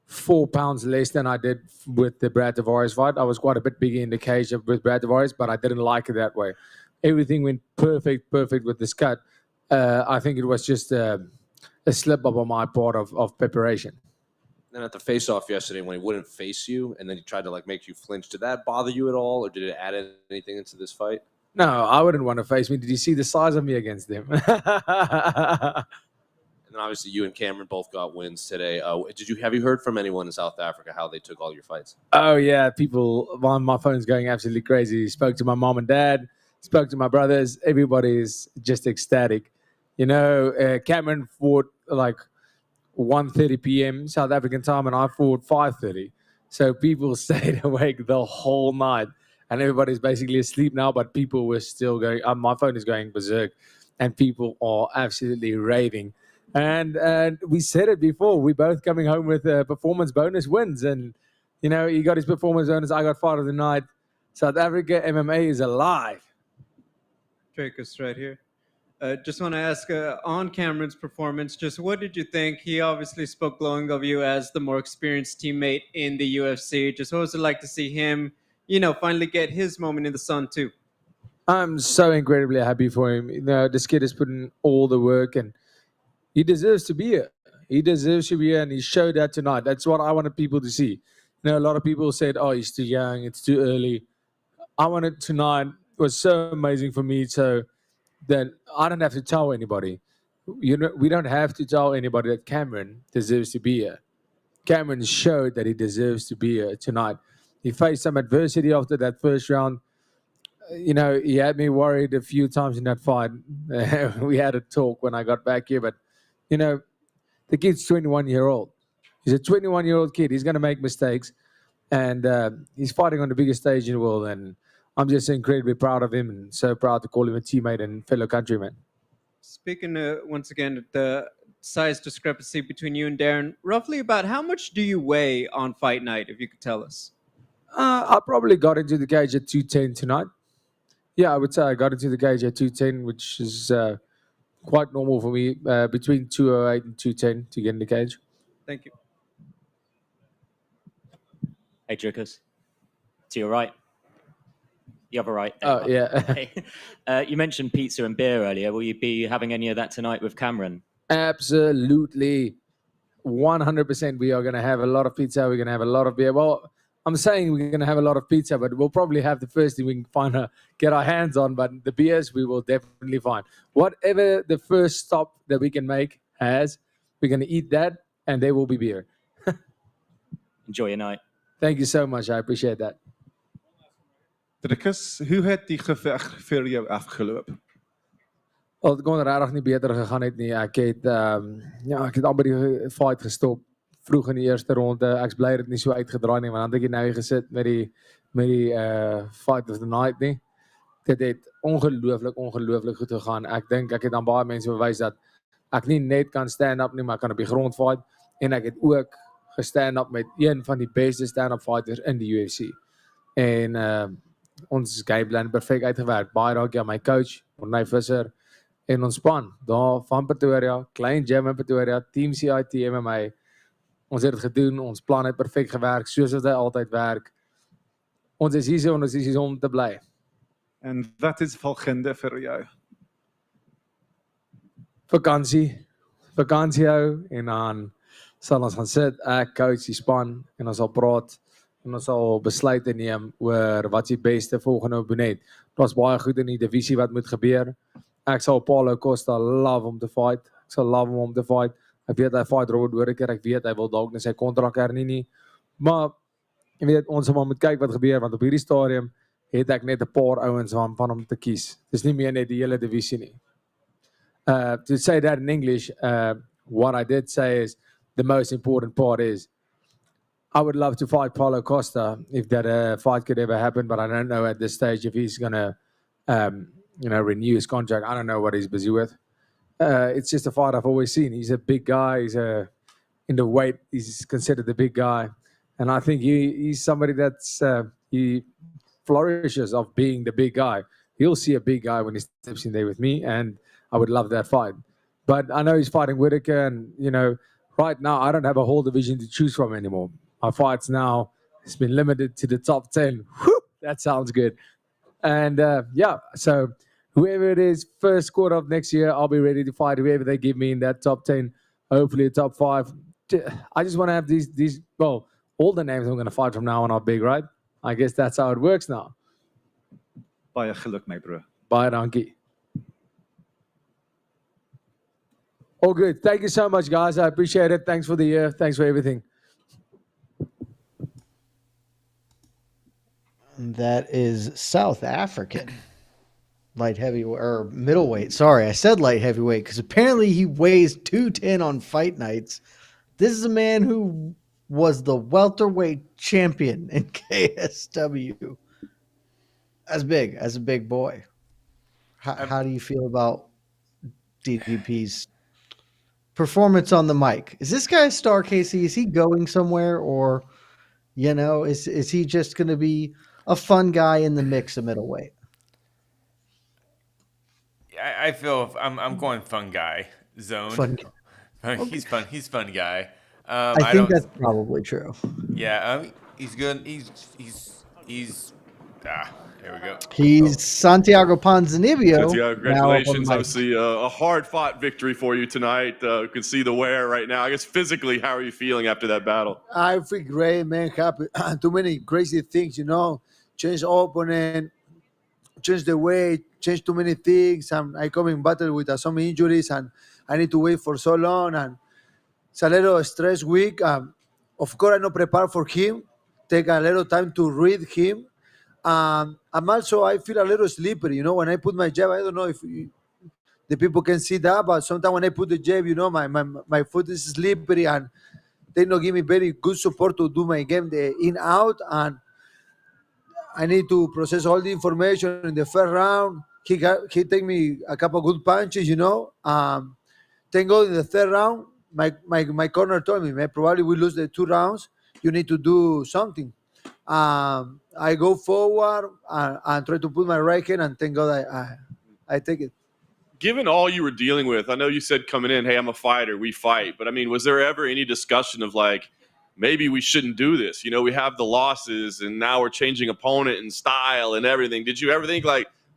4 pounds less than I did with the Brad Tavares fight. I was quite a bit bigger in the cage with Brad Tavares, but I didn't like it that way. Everything went perfect with this cut. I think it was just a slip up on my part of preparation. Then at the face-off yesterday, when he wouldn't face you, and then he tried to like make you flinch, did that bother you at all, or did it add anything into this fight? No, I wouldn't want to face me. Did you see the size of me against him? And then obviously you and Cameron both got wins today. Have you heard from anyone in South Africa how they took all your fights? Oh yeah, people on my phone's going absolutely crazy. Spoke to my mom and dad, spoke to my brothers. Everybody's just ecstatic. You know, Cameron fought like 1:30 p.m. South African time, and I fought 5:30. So people stayed awake the whole night, and everybody's basically asleep now. But people were still going. My phone is going berserk, and people are absolutely raving. And we said it before. We're both coming home with performance bonus wins, and you know, he got his performance bonus. I got fight of the night. South Africa MMA is alive. Dracus right here. Just want to ask on Cameron's performance, just what did you think? He obviously spoke glowing of you as the more experienced teammate in the UFC. Just what was it like to see him, you know, finally get his moment in the sun too? I'm so incredibly happy for him. You know, this kid has put in all the work, and he deserves to be here. He deserves to be here, and he showed that tonight. That's what I wanted people to see. You know, a lot of people said, "Oh, he's too young. It's too early." I wanted tonight. It was so amazing for me, so that I don't have to tell anybody. You know, we don't have to tell anybody that Cameron deserves to be here. Cameron showed that he deserves to be here tonight. He faced some adversity after that first round. You know, he had me worried a few times in that fight. We had a talk when I got back here, but you know, the kid's 21-year-old. He's a 21-year-old kid. He's going to make mistakes, and he's fighting on the biggest stage in the world. And I'm just incredibly proud of him, and so proud to call him a teammate and fellow countryman. Speaking once again, the size discrepancy between you and Darren, roughly about how much do you weigh on fight night, if you could tell us? I probably got into the cage at 210 tonight. Yeah, I would say I got into the cage at 210, which is quite normal for me, between 208 and 210 to get in the cage. Thank you. Hey, Drickus. To your right. The other right. Oh, yeah. You mentioned pizza and beer earlier. Will you be having any of that tonight with Cameron? Absolutely. 100% we are going to have a lot of pizza. We're going to have a lot of beer. Well, I'm saying we're going to have a lot of pizza, but we'll probably have the first thing we can get our hands on. But the beers we will definitely find. Whatever the first stop that we can make has, we're going to eat that, and there will be beer. Enjoy your night. Thank you so much. I appreciate that. Drickus, hoe het die geveg vir jou afgeloop? Wel, het kon regtig nie beter gegaan het nie. Ek het amper die fight gestop vroeg in die eerste ronde. Ek's bly dit nie so uitgedraai nie, want dan het ek nou gesit met die fight of the night nie. Dit het ongelooflik goed gegaan. Ek dink ek het aan baie mense bewys dat ek nie net kan stand up nie, maar ek kan op die grond fight, en ek het ook gestand up met een van die beste stand-up fighters in die UFC. En ons gameplan perfek uitgewerk. Baie dankie aan my coach, Ornay Visser, en ons span daar van Pretoria, klein gym in Pretoria, Team CIT MMA. Ons het dit gedoen, ons plan het perfek gewerk, soos dit altyd werk. Ons is hier om te bly. En wat is volgende vir jou? Vakansie hou, en dan sal ons gaan sit, ek, coach, die span, en ons sal praat, en ons sal besluite neem oor wat die beste volgende opponent. Daar's baie goed in die divisie wat moet gebeur. Ek sal Paulo Costa love om te fight. Ek sal love om te fight. Ek weet hy fight Robert Whittaker. Ek weet hy wil dalk net sy kontrak hernie nie. Maar jy weet, ons sal maar moet kyk wat gebeur, want op hierdie stadium het ek net 'n paar ouens van hom te kies. Dis nie meer net die hele divisie nie. To say that in English, what I did say is the most important part is I would love to fight Paulo Costa if that fight could ever happen, but I don't know at this stage if he's going to renew his contract. I don't know what he's busy with. it's just a fight I've always seen. He's a big guy. In the weight, he's considered the big guy, and I think he's somebody that's he flourishes of being the big guy. He'll see a big guy when he steps in there with me, and I would love that fight. But I know he's fighting Whitaker, and right now I don't have a whole division to choose from anymore. My fights now has been limited to the top 10. Whew, that sounds good. And so whoever it is, first quarter of next year, I'll be ready to fight whoever they give me in that top 10, hopefully a top 5. I just want to have these all the names I'm going to fight from now on are big, right? I guess that's how it works now. Baie geluk, my bro. Baie dankie. All good. Thank you so much, guys. I appreciate it. Thanks for the year. Thanks for everything. That is South African light heavyweight or middleweight. Sorry, I said light heavyweight because apparently he weighs 210 on fight nights. This is a man who was the welterweight champion in KSW. That's big, as a big boy. How do you feel about DDP's performance on the mic? Is this guy a star, Casey? Is he going somewhere, or is he just going to be a fun guy in the mix of middleweight? I feel I'm going fun guy zone. Fun guy. Okay. He's fun guy. I think that's probably true. Yeah, he's good. He's here we go. He's Santiago Ponzinibbio. Santiago, congratulations. Obviously, a hard-fought victory for you tonight. You can see the wear right now. I guess physically, how are you feeling after that battle? I feel great, man. Happy. Too many crazy things, Change opponent, change the weight, change too many things. I come in battle with some injuries, and I need to wait for so long. And it's a little stress week. Of course, I'm not prepared for him. Take a little time to read him. I'm also, I feel a little slippery, when I put my jab. I don't know if the people can see that, but sometimes when I put the jab, my foot is slippery, and they don't give me very good support to do my game, the in-out, and I need to process all the information in the first round. He take me a couple good punches, Thank God in the third round, my corner told me, man, probably we lose the 2 rounds. You need to do something. I go forward and try to put my right hand, and thank God I take it. Given all you were dealing with, I know you said coming in, hey, I'm a fighter, we fight. But, was there ever any discussion of, maybe we shouldn't do this? We have the losses, and now we're changing opponent and style and everything. Did you ever think,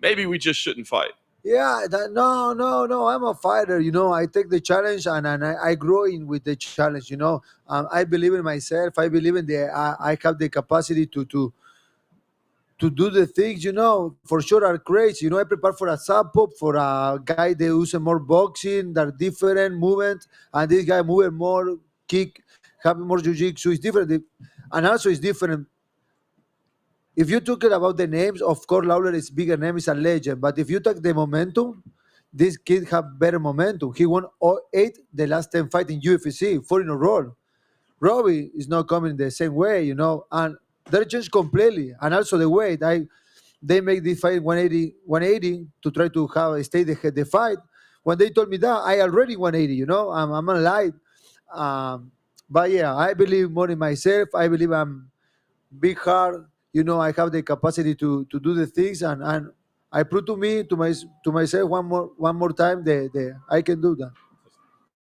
maybe we just shouldn't fight? Yeah, no. I'm a fighter, I take the challenge, and I grow in with the challenge, I believe in myself. I believe in I have the capacity to do the things, for sure are crazy. I prepare for a sub-pop, for a guy that uses more boxing, that different movement, and this guy moving more kick, having more jiu-jitsu is different. And also it's different. If you talk about the names, of course, Lawler is bigger name, is a legend. But if you take the momentum, this kid have better momentum. He won 8 the last 10 fights in UFC, 4 in a row. Robbie is not coming the same way, and they changed completely. And also the weight, they make this fight 180 to try to stay the fight. When they told me that, I already 180, I'm not light. But yeah, I believe more in myself. I believe I'm big heart. I have the capacity to do the things, and I prove to myself one more time that I can do that.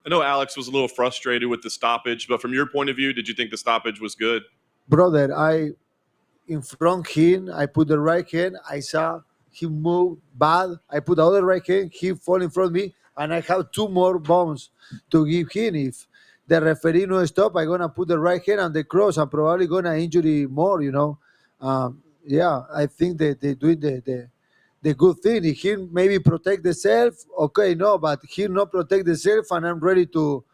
I know Alex was a little frustrated with the stoppage, but from your point of view, did you think the stoppage was good? Brother, in front him, I put the right hand. I saw him move bad. I put the other right hand. He fall in front of me, and I have 2 more bombs to give him. If the referee no stop, I'm gonna put the right hand on the cross. I'm probably gonna injure him more. I think that they doing the good thing. He maybe protect the self. Okay, no, but he not protect the self, and I'm ready to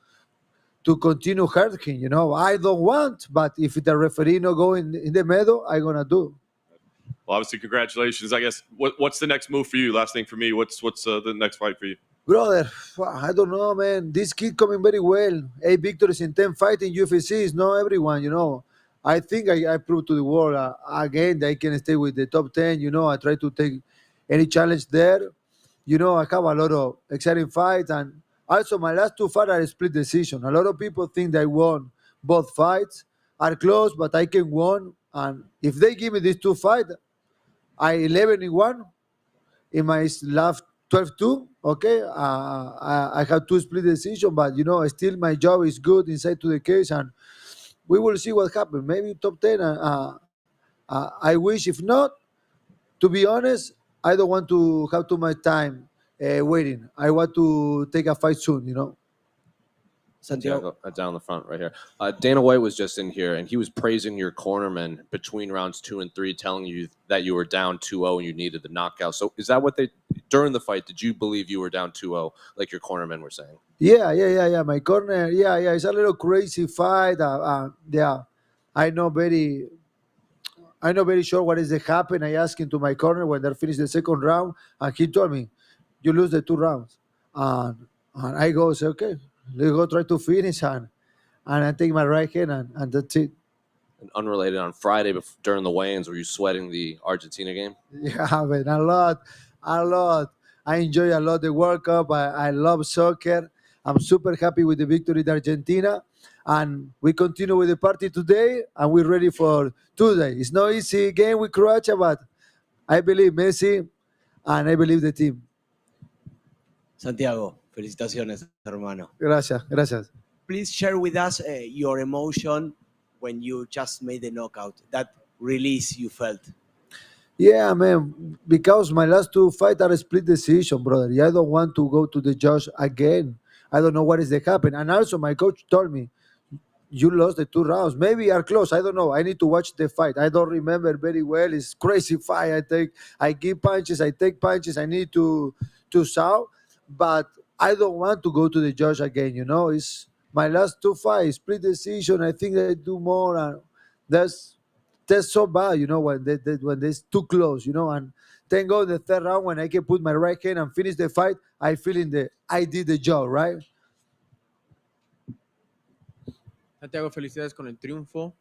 continue hurting him. I don't want, but if the referee not go in the middle, I'm gonna do. Well, obviously, congratulations. I guess what's the next move for you? Last thing for me, what's the next fight for you? Brother, I don't know, man. This kid coming very well. 8 victories in 10 fights in UFC is not everyone, I think I proved to the world again that I can stay with the top 10. I try to take any challenge there. you know, I have a lot of exciting fights, and also my last two fights are a split decision. A lot of people think that I won both fights, are close, but I can win. And if they give me these two fights, I 11-1 in my last 12-2. Okay, I have two split decision, but you know, still my job is good inside to the case, and we will see what happens. Maybe top 10. I wish, if not, to be honest, I don't want to have too much time waiting. I want to take a fight soon, you know. Santiago, down the front right here. Dana White was just in here, and he was praising your cornerman between rounds 2 and 3, telling you that you were down 2-0 and you needed the knockout. So is that what they, during the fight, did you believe you were down 2-0, like your cornermen were saying? Yeah. My corner, yeah. It's a little crazy fight. Yeah, I know very sure what is to happen. I asked him to my corner when they finished the second round, and he told me, "You lose the 2 rounds." And I go say, "Okay, let's go try to finish." And I take my right hand, and that's it. And unrelated, on Friday during the weigh-ins, were you sweating the Argentina game? Yeah, man, a lot. I enjoy a lot the World Cup. I love soccer. I'm super happy with the victory in Argentina. And we continue with the party today, and we're ready for Tuesday. It's not easy game with Croatia, but I believe Messi, and I believe the team. Santiago, felicitaciones, hermano. Gracias. Please share with us your emotion when you just made the knockout, that release you felt. Yeah, man, because my last two fights are a split decision, brother. I don't want to go to the judge again. I don't know what is to happen. And also, my coach told me, you lost the 2 rounds. Maybe are close. I don't know. I need to watch the fight. I don't remember very well. It's crazy fight. I give punches. I take punches. I need to saw, but I don't want to go to the judge again. You know, it's my last two fights, split decision. I think I do more, and that's so bad. You know, when when it's too close. You know, and thank God the third round when I can put my right hand and finish the fight, I feel I did the job right. Santiago, felicidades con el triunfo.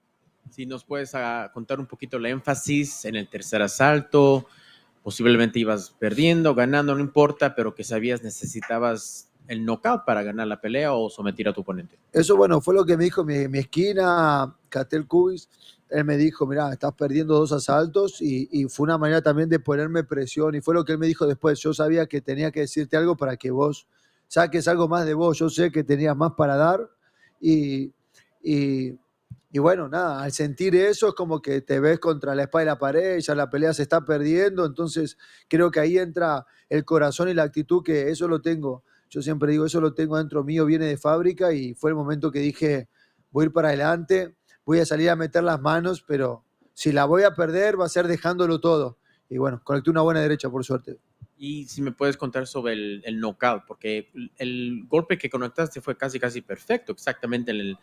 Si nos puedes contar un poquito el énfasis en el tercer asalto, posiblemente ibas perdiendo, ganando, no importa, pero que sabías necesitabas el knockout para ganar la pelea o someter a tu oponente. Eso, bueno, fue lo que me dijo mi esquina, Catel Cubis. Él me dijo, mira, estás perdiendo 2 asaltos, y fue una manera también de ponerme presión, y fue lo que él me dijo después. Yo sabía que tenía que decirte algo para que vos saques algo más de vos. Yo sé que tenías más para dar, y bueno, nada, al sentir eso es como que te ves contra la espada y la pared, ya la pelea se está perdiendo. Entonces creo que ahí entra el corazón y la actitud, que eso lo tengo. Yo siempre digo, eso lo tengo dentro mío, viene de fábrica, y fue el momento que dije, voy a ir para adelante, voy a salir a meter las manos, pero si la voy a perder va a ser dejándolo todo. Y bueno, conecté una buena derecha, por suerte. Y si me puedes contar sobre el knockout, porque el golpe que conectaste fue casi perfecto, exactamente en el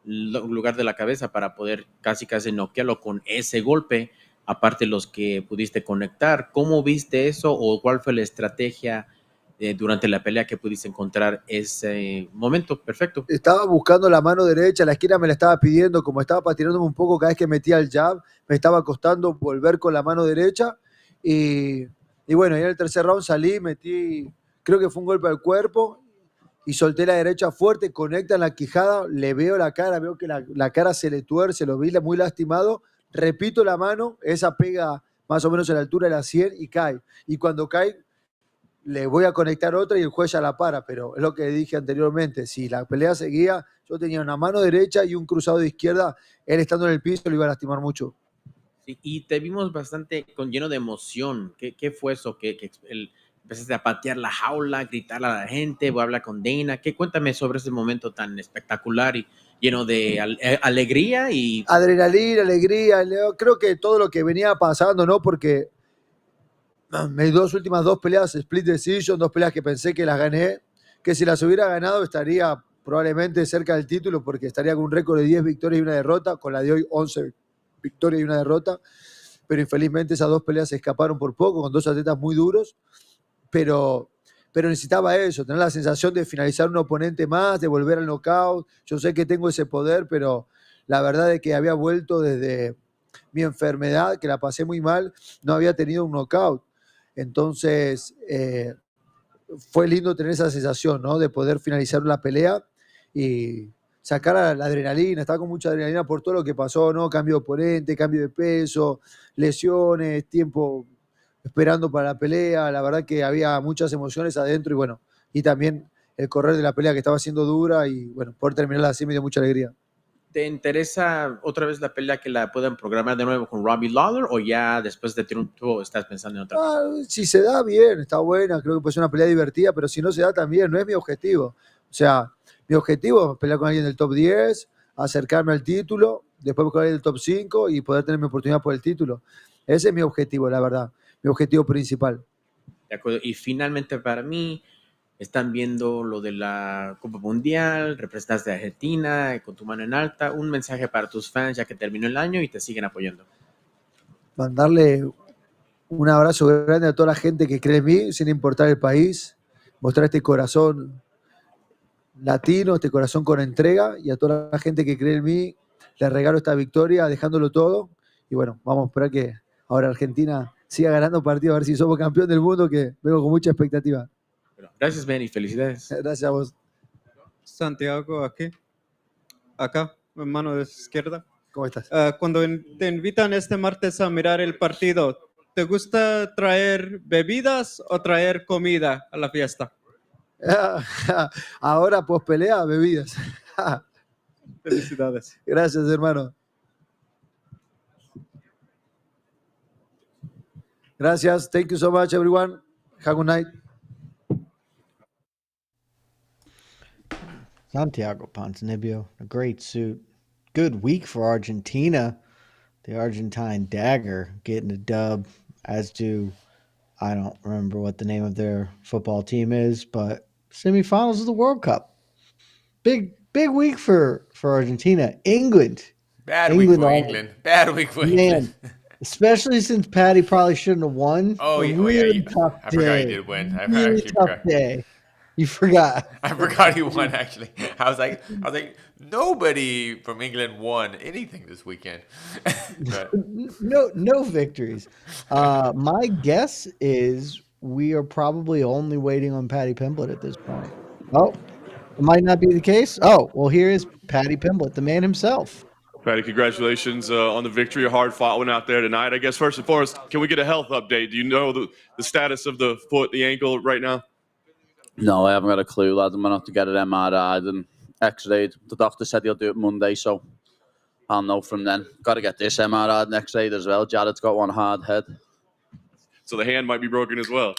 lugar de la cabeza para poder casi noquearlo con ese golpe, aparte los que pudiste conectar. ¿Cómo viste eso o cuál fue la estrategia durante la pelea que pudiste encontrar ese momento perfecto? Estaba buscando la mano derecha, la esquina me la estaba pidiendo, como estaba patinándome un poco cada vez que metía el jab, me estaba costando volver con la mano derecha, y bueno, en el tercer round salí, metí, creo que fue un golpe al cuerpo, y solté la derecha fuerte, conecta en la quijada, le veo la cara, veo que la cara se le tuerce, lo vi muy lastimado, repito la mano, esa pega más o menos a la altura de la 100 y cae. Y cuando cae, le voy a conectar otra y el juez ya la para, pero es lo que dije anteriormente, si la pelea seguía, yo tenía una mano derecha y un cruzado de izquierda, él estando en el piso lo iba a lastimar mucho. Sí, y te vimos bastante lleno de emoción. ¿Qué fue eso? Empezaste a patear la jaula, gritar a la gente, voy a hablar con Dana. Cuéntame sobre ese momento tan espectacular y lleno de alegría y... Adrenalina, alegría, creo que todo lo que venía pasando, ¿no? Porque mis últimas 2 peleas, split decision, 2 peleas que pensé que las gané, que si las hubiera ganado estaría probablemente cerca del título, porque estaría con un récord de 10 victorias y 1 derrota, con la de hoy 11 victorias y 1 derrota, pero infelizmente esas 2 peleas se escaparon por poco, con 2 atletas muy duros, pero necesitaba eso, tener la sensación de finalizar un oponente más, de volver al knockout. Yo sé que tengo ese poder, pero la verdad es que había vuelto desde mi enfermedad, que la pasé muy mal, no había tenido un knockout. Entonces, fue lindo tener esa sensación, ¿no? De poder finalizar la pelea y sacar la adrenalina. Estaba con mucha adrenalina por todo lo que pasó, ¿no? Cambio de oponente, cambio de peso, lesiones, tiempo esperando para la pelea. La verdad que había muchas emociones adentro y bueno, y también el correr de la pelea que estaba siendo dura y bueno, poder terminarla así me dio mucha alegría. ¿Te interesa otra vez la pelea que la puedan programar de nuevo con Robbie Lawler o ya después de triunfo estás pensando en otra cosa? Si se da bien, está buena, creo que puede ser una pelea divertida, pero si no se da también, no es mi objetivo. O sea, mi objetivo es pelear con alguien del top 10, acercarme al título, después con alguien del top 5 y poder tener mi oportunidad por el título. Ese es mi objetivo, la verdad, mi objetivo principal. De acuerdo. Y finalmente para mí, están viendo lo de la Copa Mundial, representaste a Argentina con tu mano en alta. Un mensaje para tus fans ya que terminó el año y te siguen apoyando. Mandarle un abrazo grande a toda la gente que cree en mí, sin importar el país, mostrar este corazón latino, este corazón con entrega, y a toda la gente que cree en mí, les regalo esta victoria dejándolo todo, y bueno, vamos a esperar que ahora Argentina siga ganando partidos, a ver si somos campeón del mundo, que vengo con mucha expectativa. Gracias, Ben, y felicidades. Gracias a vos. Santiago, aquí. Acá, en mano izquierda. ¿Cómo estás? Cuando te invitan este martes a mirar el partido, ¿te gusta traer bebidas o traer comida a la fiesta? Ahora, post pelea, bebidas. Felicidades. Gracias, hermano. Gracias. Thank you so much, everyone. Have a good night. Santiago Ponzinibbio, a great suit. Good week for Argentina. The Argentine Dagger getting a dub, as do, I don't remember what the name of their football team is, but semifinals of the World Cup. Big week for Argentina. England. Bad week for England. Bad week for England. Especially since Patty probably shouldn't have won. Oh, Really yeah. tough I day. forgot he did win. Really tough day. You forgot. I forgot he won. Actually, I was like, nobody from England won anything this weekend. But No victories. My guess is we are probably only waiting on Patty Pimblett at this point. Oh, it might not be the case. Oh, well, here is Patty Pimblett, the man himself. Patty, congratulations on the victory. A hard-fought one out there tonight. I guess first and foremost, can we get a health update? Do you know the status of the foot, the ankle right now? No, I haven't got a clue, lad. I'm going to have to get it MRI'd and X-rayed. The doctor said he'll do it Monday, so I'll know from then. Got to get this MRI'd and X-rayed as well. Jared's got one hard head. So the hand might be broken as well.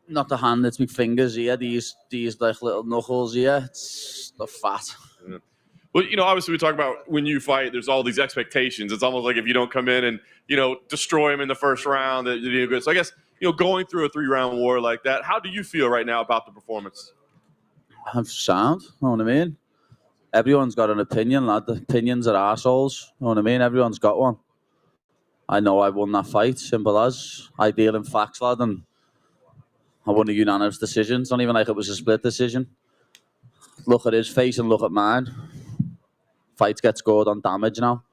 Not the hand, it's my fingers here. These like little knuckles here. It's the fat. Yeah. Well, obviously we talk about when you fight, there's all these expectations. It's almost like if you don't come in and, destroy him in the first round, that you do good. So I guess, going through a 3-round war like that, how do you feel right now about the performance? I'm sound, you know what I mean? Everyone's got an opinion, lad. The opinions are arseholes, you know what I mean? Everyone's got one. I know I won that fight, simple as. I deal in facts, lad, and I won a unanimous decision. It's not even like it was a split decision. Look at his face and look at mine. Fights get scored on damage now.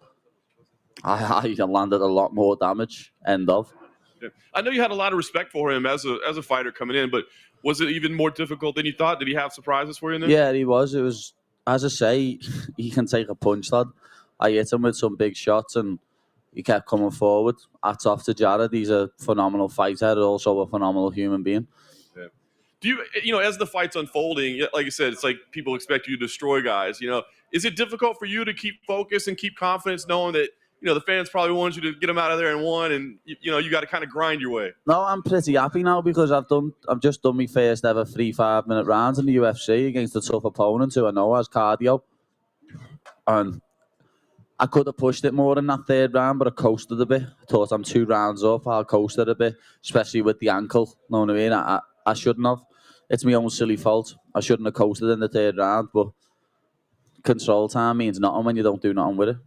I landed a lot more damage. End of. Yeah. I know you had a lot of respect for him as a fighter coming in, but was it even more difficult than you thought? Did he have surprises for you in there? Yeah, he was. It was, as I say, he can take a punch, lad. I hit him with some big shots and he kept coming forward. Hats off to Jared. He's a phenomenal fighter, also a phenomenal human being. Yeah. Do you, as the fight's unfolding, like you said, it's like people expect you to destroy guys. Is it difficult for you to keep focus and keep confidence knowing that, the fans probably want you to get them out of there in one, and you got to kind of grind your way? No, I'm pretty happy now because I've just done my first ever 3 5-minute rounds in the UFC against a tough opponent who I know has cardio. And I could have pushed it more in that 3rd round, but I coasted a bit. I thought I'm 2 rounds up, I coasted a bit, especially with the ankle. Know what I mean? I shouldn't have. It's my own silly fault. I shouldn't have coasted in the 3rd round, but control time means nothing when you don't do nothing with it.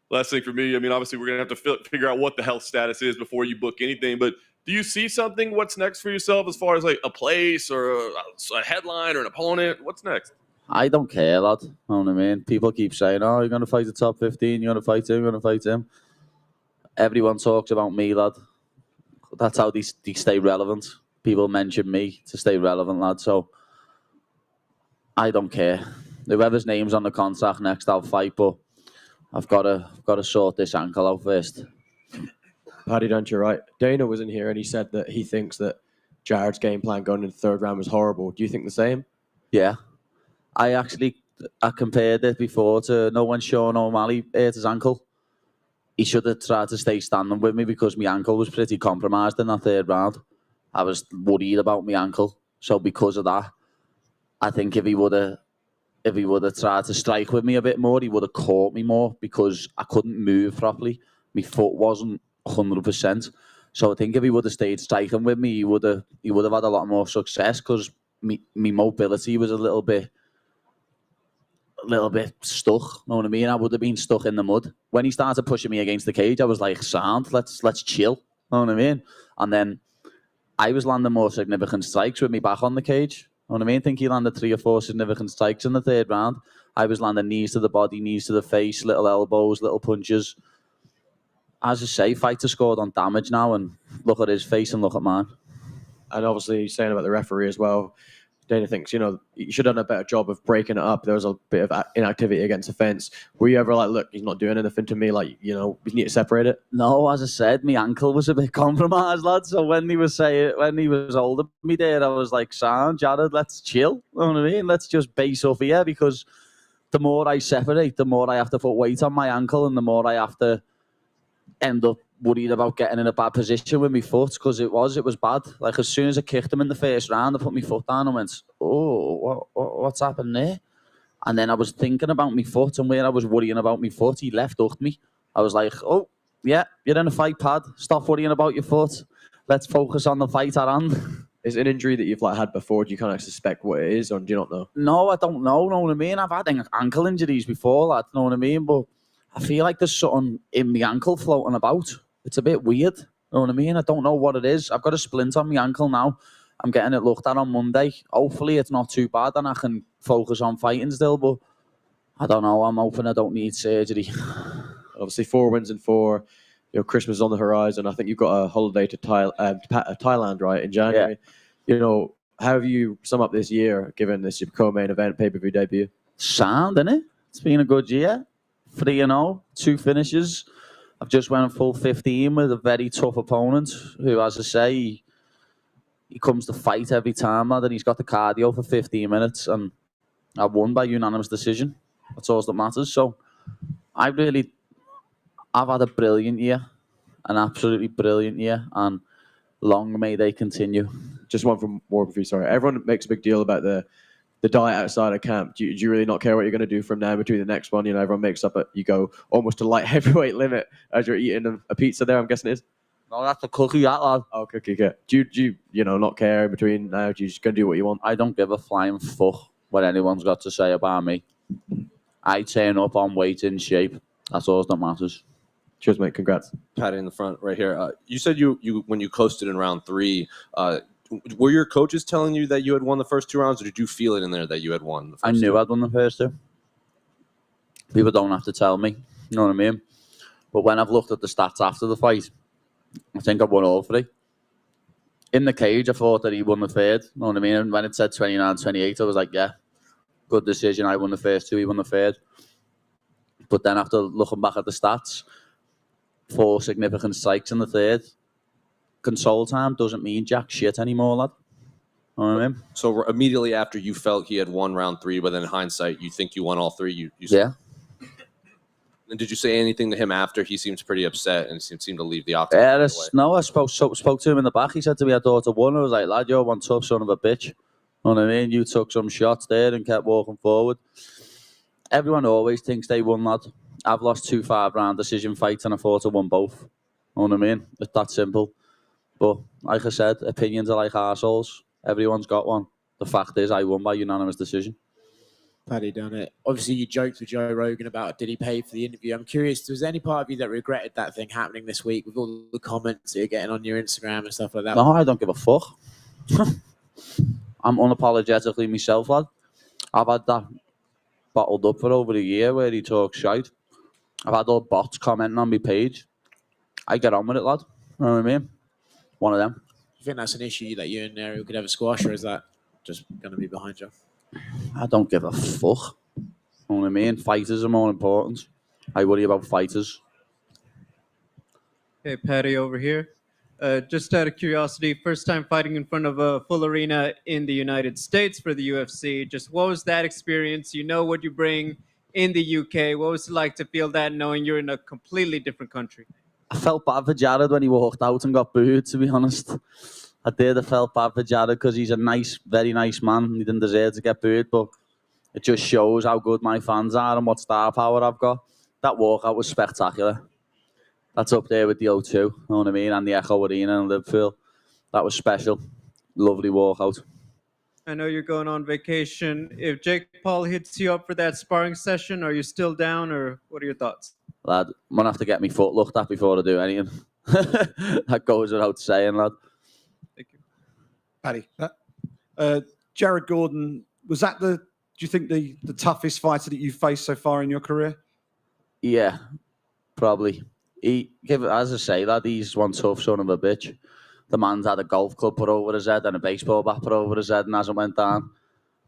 Last thing for me, obviously we're going to have to figure out what the health status is before you book anything, but do you see something? What's next for yourself as far as like a place or a headline or an opponent? What's next? I don't care, lad. You know what I mean? People keep saying, oh, you're going to fight the top 15, you're going to fight him, you're going to fight him. Everyone talks about me, lad. That's how they stay relevant. people mention me to stay relevant, lad. So I don't care. Whoever's name's on the contract next, I'll fight. But I've got to sort this ankle out first. Paddy, don't you right? Dana was in here and he said that he thinks that Jared's game plan going into the third round was horrible. Do you think the same? Yeah. I compared it before to when Sean O'Malley hurt his ankle. He should have tried to stay standing with me because my ankle was pretty compromised in that third round. I was worried about my ankle. So because of that, I think if he would have tried to strike with me a bit more, he would have caught me more because I couldn't move properly. My foot wasn't 100%. So I think if he would have stayed striking with me, he would have had a lot more success because my mobility was a little bit stuck. Know what I mean? I would have been stuck in the mud. When he started pushing me against the cage, I was like, sound, let's chill. Know what I mean? And then I was landing more significant strikes with me back on the cage. Know what I mean? I think he landed 3 or 4 significant strikes in the third round. I was landing knees to the body, knees to the face, little elbows, little punches. As I say, fighter scored on damage now, and look at his face and look at mine. And obviously, saying about the referee as well, Dana thinks, you should have done a better job of breaking it up. There was a bit of inactivity against the fence. Were you ever like, look, he's not doing anything to me, like, we need to separate it? No, as I said, my ankle was a bit compromised, lad. So when he was older me there, I was like, sound, Jared, let's chill. You know what I mean? Let's just base off here, because the more I separate, the more I have to put weight on my ankle, and the more I have to end up worried about getting in a bad position with my foot, because it was bad. Like, as soon as I kicked him in the first round, I put my foot down and went, oh, what's happened there? And then I was thinking about my foot, and where I was worrying about my foot, he left hooked me. I was like, oh, yeah, you're in a fight, Pad. Stop worrying about your foot. Let's focus on the fight at hand. Is it an injury that you've had before? Do you kind of suspect what it is, or do you not know? No, I don't know what I mean? I've had ankle injuries before, lad, know what I mean? But I feel like there's something in my ankle floating about. It's a bit weird, know what I mean? I don't know what it is. I've got a splint on my ankle now. I'm getting it looked at on Monday. Hopefully it's not too bad and I can focus on fighting still, but I don't know. I'm hoping I don't need surgery. Obviously, 4 wins and 4. Christmas is on the horizon. I think you've got a holiday to Thailand, right, in January. Yeah. How have you sum up this year, given this your co-main event pay-per-view debut? Sound, innit? It's been a good year. 3-0, 2 finishes. I've just went full 15 with a very tough opponent who, as I say, he comes to fight every time, lad, and he's got the cardio for 15 minutes, and I won by unanimous decision. That's all that matters. So I've had a brilliant year, an absolutely brilliant year, and long may they continue. Just one from Warburg, sorry. Everyone makes a big deal about the diet outside of camp. Do you really not care what you're going to do from now between the next one? Everyone makes up you go almost to light heavyweight limit as you're eating a pizza there, I'm guessing it is? No, that's a cookie, that, lad. Oh, cookie, okay. Do you not care in between now? Do you just going to do what you want? I don't give a flying fuck what anyone's got to say about me. I turn up on weight, in shape. That's all that matters. Cheers, mate. Congrats. Patty in the front right here. You said you when you coasted in round 3, were your coaches telling you that you had won the first 2 rounds, or did you feel it in there that you had won the first I knew 2? I'd won the first 2. People don't have to tell me, you know what I mean? But when I've looked at the stats after the fight, I think I won all 3. In the cage, I thought that he won the third, you know what I mean? And when it said 29-28, I was like, yeah, good decision. I won the first 2, he won the third. But then after looking back at the stats, 4 significant strikes in the third. Console time doesn't mean jack shit anymore, lad. You know what I mean? So immediately after you felt he had won round 3, but then in hindsight, you think you won all 3? Yeah. And did you say anything to him after? He seems pretty upset and seemed to leave the octagon. No, I spoke to him in the back. He said to me, I thought I won. I was like, lad, you're one tough son of a bitch. You know what I mean? You took some shots there and kept walking forward. Everyone always thinks they won, lad. I've lost 2 5-round decision fights and I thought I won both. You know what I mean? It's that simple. But like I said, opinions are like arseholes. Everyone's got one. The fact is, I won by unanimous decision. Paddy done it. Obviously, you joked with Joe Rogan about did he pay for the interview. I'm curious, was there any part of you that regretted that thing happening this week with all the comments that you're getting on your Instagram and stuff like that? No, I don't give a fuck. I'm unapologetically myself, lad. I've had that bottled up for over a year where he talks shite. I've had all bots commenting on my page. I get on with it, lad. You know what I mean? One of them. you think that's an issue that you and Ariel could ever squash, or is that just going to be behind you? I don't give a fuck. You know what I mean? Fighters are more important. I worry about fighters. Hey, Patty over here. Just out of curiosity, first time fighting in front of a full arena in the United States for the UFC. Just what was that experience? You know what you bring in the UK. What was it like to feel that knowing you're in a completely different country? I felt bad for Jared when he walked out and got booed, to be honest. I did. I felt bad for Jared because he's a nice, very nice man. He didn't deserve to get booed, but it just shows how good my fans are and what star power I've got. That walkout was spectacular. That's up there with the O2, you know what I mean, and the Echo Arena in Liverpool. That was special. Lovely walkout. I know you're going on vacation. If Jake Paul hits you up for that sparring session, are you still down, or what are your thoughts? Lad, I'm going to have to get my foot looked at before I do anything. That goes without saying, lad. Paddy, Jared Gordon, was that do you think the toughest fighter that you've faced so far in your career? Yeah, probably. As I say, lad, he's one tough son of a bitch. The man's had a golf club put over his head and a baseball bat put over his head and hasn't went down.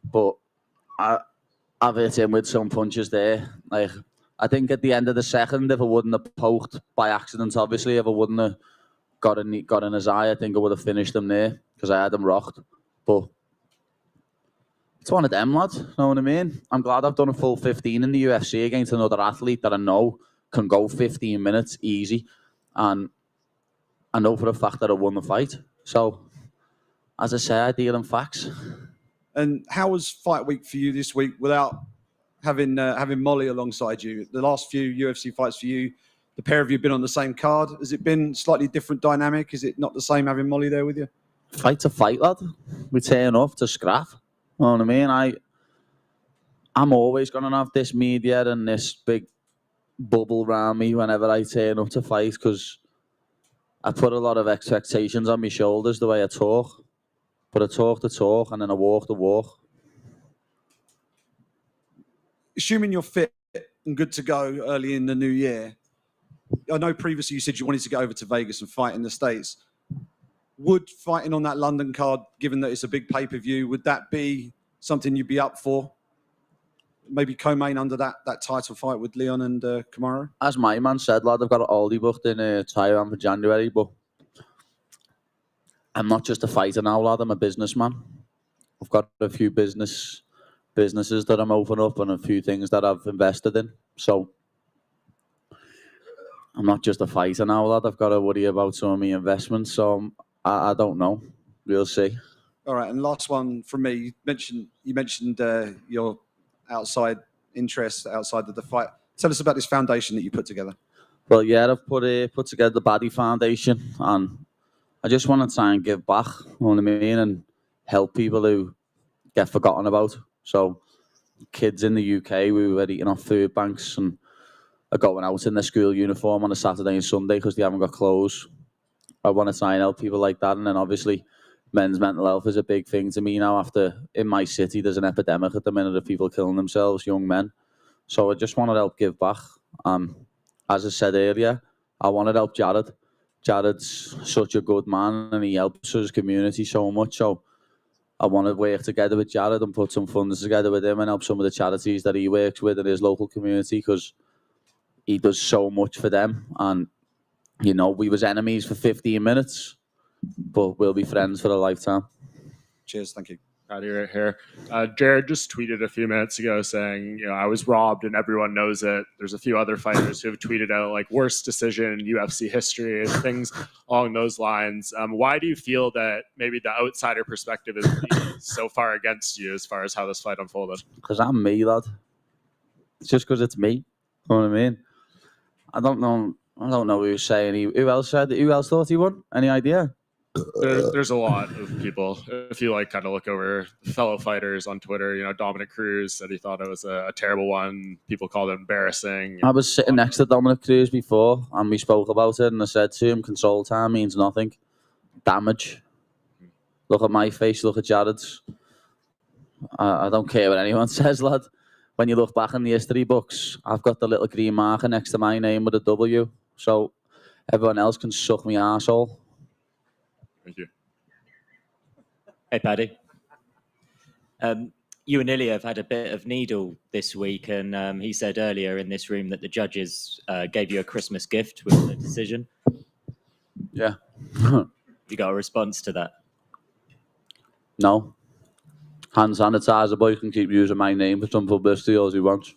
But I've hit him with some punches there. Like, I think at the end of the second, if I wouldn't have poked by accident, obviously, if I wouldn't have got in his eye, I think I would have finished him there because I had him rocked. But it's one of them, lad. You know what I mean? I'm glad I've done a full 15 in the UFC against another athlete that I know can go 15 minutes easy. And I know for a fact that I won the fight. So, as I say, I deal in facts. And how was fight week for you this week without having Molly alongside you? The last few UFC fights for you, the pair of you have been on the same card. Has it been slightly different dynamic? Is it not the same having Molly there with you? Fight to fight, lad. We turn off to scrap. You know what I mean? I'm always going to have this media and this big bubble around me whenever I turn up to fight because I put a lot of expectations on my shoulders the way I talk. But I talk the talk and then I walk the walk. Assuming you're fit and good to go early in the new year, I know previously you said you wanted to go over to Vegas and fight in the States. Would fighting on that London card, given that it's a big pay-per-view, would that be something you'd be up for? Maybe co-main under that title fight with Leon and Kamaru? As my man said, lad, I've got it already booked in Taiwan for January, but I'm not just a fighter now, lad. I'm a businessman. I've got a few businesses that I'm opening up and a few things that I've invested in. So I'm not just a fighter now, lad. I've got to worry about some of my investments. So I don't know. We'll see. All right, and last one from me. You mentioned your outside interests outside of the fight. Tell us about this foundation that you put together. Well, yeah, I've put together the Baddie Foundation, and I just want to try and give back, you know what I mean, and help people who get forgotten about. So kids in the UK, we were eating off food banks and are going out in their school uniform on a Saturday and Sunday because they haven't got clothes. I want to try and help people like that. And then obviously men's mental health is a big thing to me now. In my city, there's an epidemic at the minute of people killing themselves, young men. So I just want to help give back. As I said earlier, I want to help Jared. Jared's such a good man and he helps his community so much. So I want to work together with Jared and put some funds together with him and help some of the charities that he works with in his local community because he does so much for them. And, you know, we was enemies for 15 minutes, but we'll be friends for a lifetime. Cheers. Thank you. Patty right here. Jared just tweeted a few minutes ago saying, you know, I was robbed and everyone knows it. There's a few other fighters who have tweeted out like worst decision in UFC history and things along those lines. Why do you feel that maybe the outsider perspective is so far against you as far as how this fight unfolded? Because I'm me, lad. It's just because it's me. You know what I mean? I don't know who's saying who else thought he won? Any idea? There's a lot of people. If you like kind of look over fellow fighters on Twitter, you know, Dominic Cruz said he thought it was a terrible one. People called it embarrassing. I was sitting next to Dominic Cruz before and we spoke about it and I said to him, control time means nothing. Damage. Look at my face, look at Jared's. I don't care what anyone says, lad. When you look back in the history books, I've got the little green marker next to my name with a W. So everyone else can suck me arsehole. Thank you. Hey, Paddy. You and Ilya have had a bit of needle this week, and he said earlier in this room that the judges gave you a Christmas gift with the decision. Yeah. You got a response to that? No. Hand sanitizer boy can keep using my name for some publicity as he wants.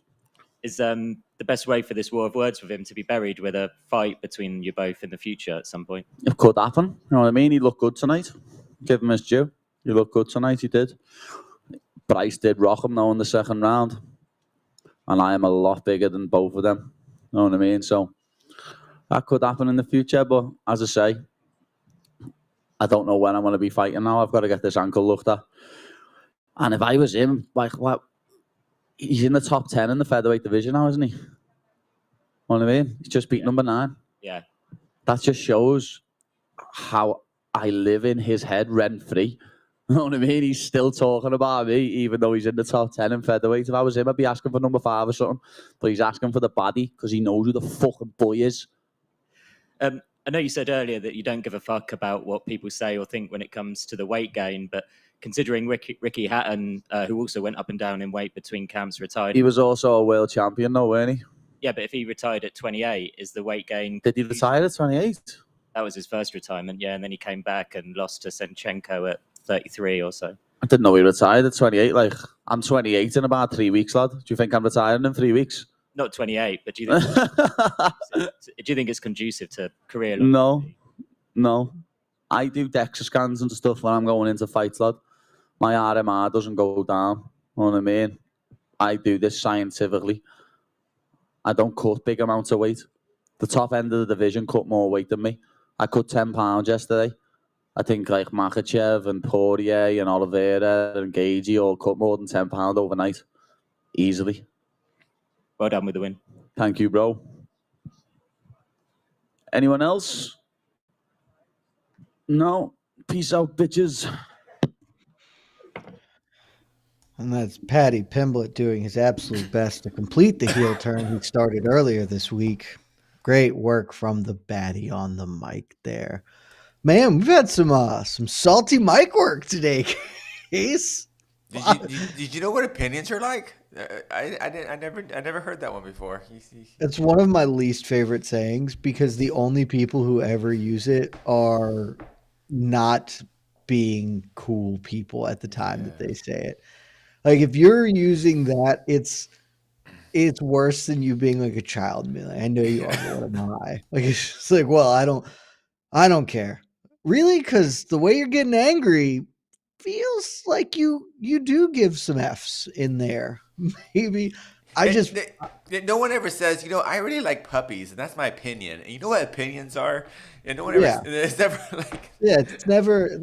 Is the best way for this war of words with him to be buried with a fight between you both in the future at some point? It could happen. You know what I mean? He looked good tonight. Give him his due. He looked good tonight. He did. Bryce did rock him though in the second round. And I am a lot bigger than both of them. You know what I mean? So that could happen in the future. But as I say, I don't know when I'm going to be fighting now. I've got to get this ankle looked at. And if I was him, like, what? He's in the top 10 in the featherweight division now, isn't he? You know what I mean? He's just beat number 9. Yeah. That just shows how I live in his head rent-free. You know what I mean? He's still talking about me, even though he's in the top 10 in featherweight. If I was him, I'd be asking for number 5 or something. But he's asking for the baddie because he knows who the fucking boy is. I know you said earlier that you don't give a fuck about what people say or think when it comes to the weight gain, but considering Ricky Hatton, who also went up and down in weight between camps, retired. He was also a world champion, though, weren't he? Yeah, but if he retired at 28, is the weight gain... Did he retire at 28? That was his first retirement, yeah, and then he came back and lost to Senchenko at 33 or so. I didn't know he retired at 28. Like, I'm 28 in about 3 weeks, lad. Do you think I'm retiring in 3 weeks? Not 28, but do you think it's conducive to career? No. I do DEXA scans and stuff when I'm going into fights, lad. My RMR doesn't go down. You know what I mean? I do this scientifically. I don't cut big amounts of weight. The top end of the division cut more weight than me. I cut 10 pounds yesterday. I think like Makhachev and Poirier and Oliveira and Gagey all cut more than 10 pounds overnight. Easily. Well done with the win. Thank you, bro. Anyone else? No. Peace out, bitches. And that's Paddy Pimblett doing his absolute best to complete the heel turn he started earlier this week. Great work from the baddie on the mic there. Man, we've had some salty mic work today, Case. Did you know what opinions are like? I never heard that one before. It's one of my least favorite sayings because the only people who ever use it are not being cool people at the time that they say it. Like if you're using that, it's worse than you being like a child and being like, I know you are, but what am I? Like it's just like, well, I don't care. Really? Because the way you're getting angry feels like you do give some F's in there. Maybe no one ever says, I really like puppies, and that's my opinion. And you know what opinions are? And no one ever. It's never like. Yeah, it's never.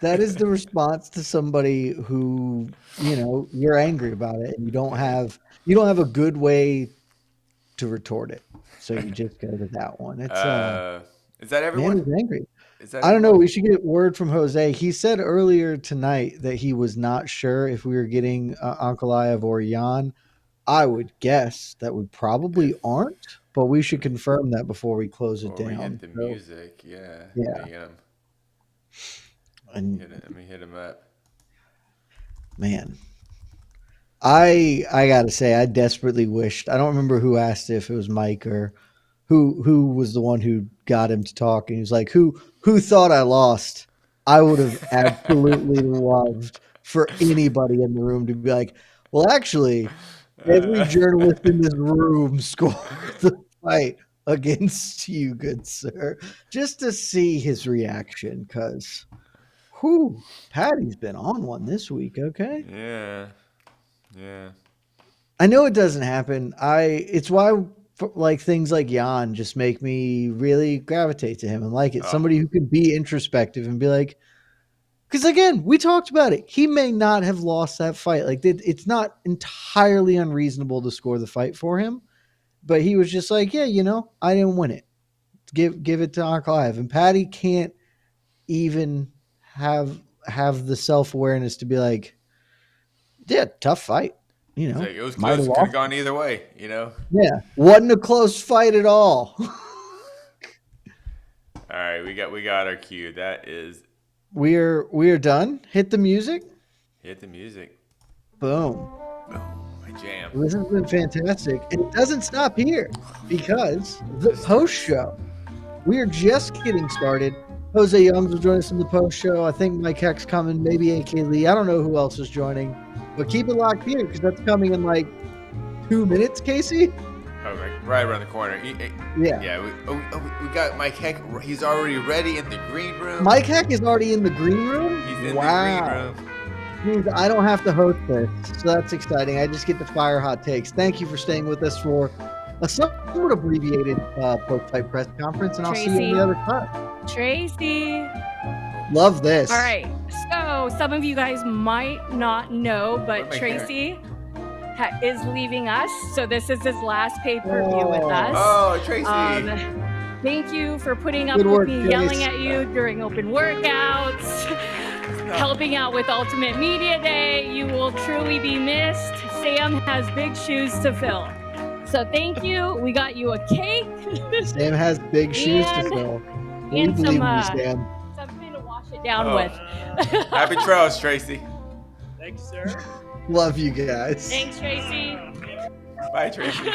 That is the response to somebody who you're angry about it, and you don't have a good way to retort it. So you just go to that one. It's is that everyone? Man is angry. I don't know. We should get word from Jose. He said earlier tonight that he was not sure if we were getting Ankalaev or Jan. I would guess that we probably aren't, but we should confirm that before we close it down. We hit the music, yeah. Let me hit him up. Man, I gotta say, I desperately wished. I don't remember who asked if it was Mike or who was the one who got him to talk, and he was like, "Who thought I lost?" I would have absolutely loved for anybody in the room to be like, "Well, actually, every journalist in this room scored the fight against you, good sir," just to see his reaction, because. Patty's been on one this week, okay? Yeah. I know it doesn't happen. It's why like things like Jan just make me really gravitate to him and like it. Somebody who can be introspective and be like, because again, we talked about it. He may not have lost that fight. Like it's not entirely unreasonable to score the fight for him, but he was just like, yeah, I didn't win it. Give it to Ankalaev. And Patty can't even have the self-awareness to be like, yeah, tough fight. It's like, it was close. Could have gone either way, Yeah. Wasn't a close fight at all. All right, we got our cue. That is we're done. Hit the music. Hit the music. Boom. My jam. This has been fantastic. And it doesn't stop here because the post show. We are just getting started. Jose Youngs will join us in the post show. I think Mike Heck's coming, maybe AK Lee. I don't know who else is joining. But keep it locked here because that's coming in like 2 minutes, Casey. Oh, right around the corner. Yeah. We got Mike Heck. He's already ready in the green room. Mike Heck is already in the green room? He's in the green room. Means I don't have to host this, so that's exciting. I just get to fire hot takes. Thank you for staying with us for a somewhat abbreviated post-fight press conference, and I'll see you on the other side. Tracy. Love this. All right. So some of you guys might not know, but Tracy is leaving us. So this is his last pay-per-view with us. Oh, Tracy. Thank you for putting up Good with work, me Trace. yelling at you during open workouts, helping out with Ultimate Media Day. You will truly be missed. Sam has big shoes to fill. So thank you. We got you a cake. Sam has big shoes to fill. We And believe some, in you, Sam. something to wash it down with. Happy trails, Tracy. Thanks, sir. Love you guys. Thanks, Tracy. Bye, Tracy.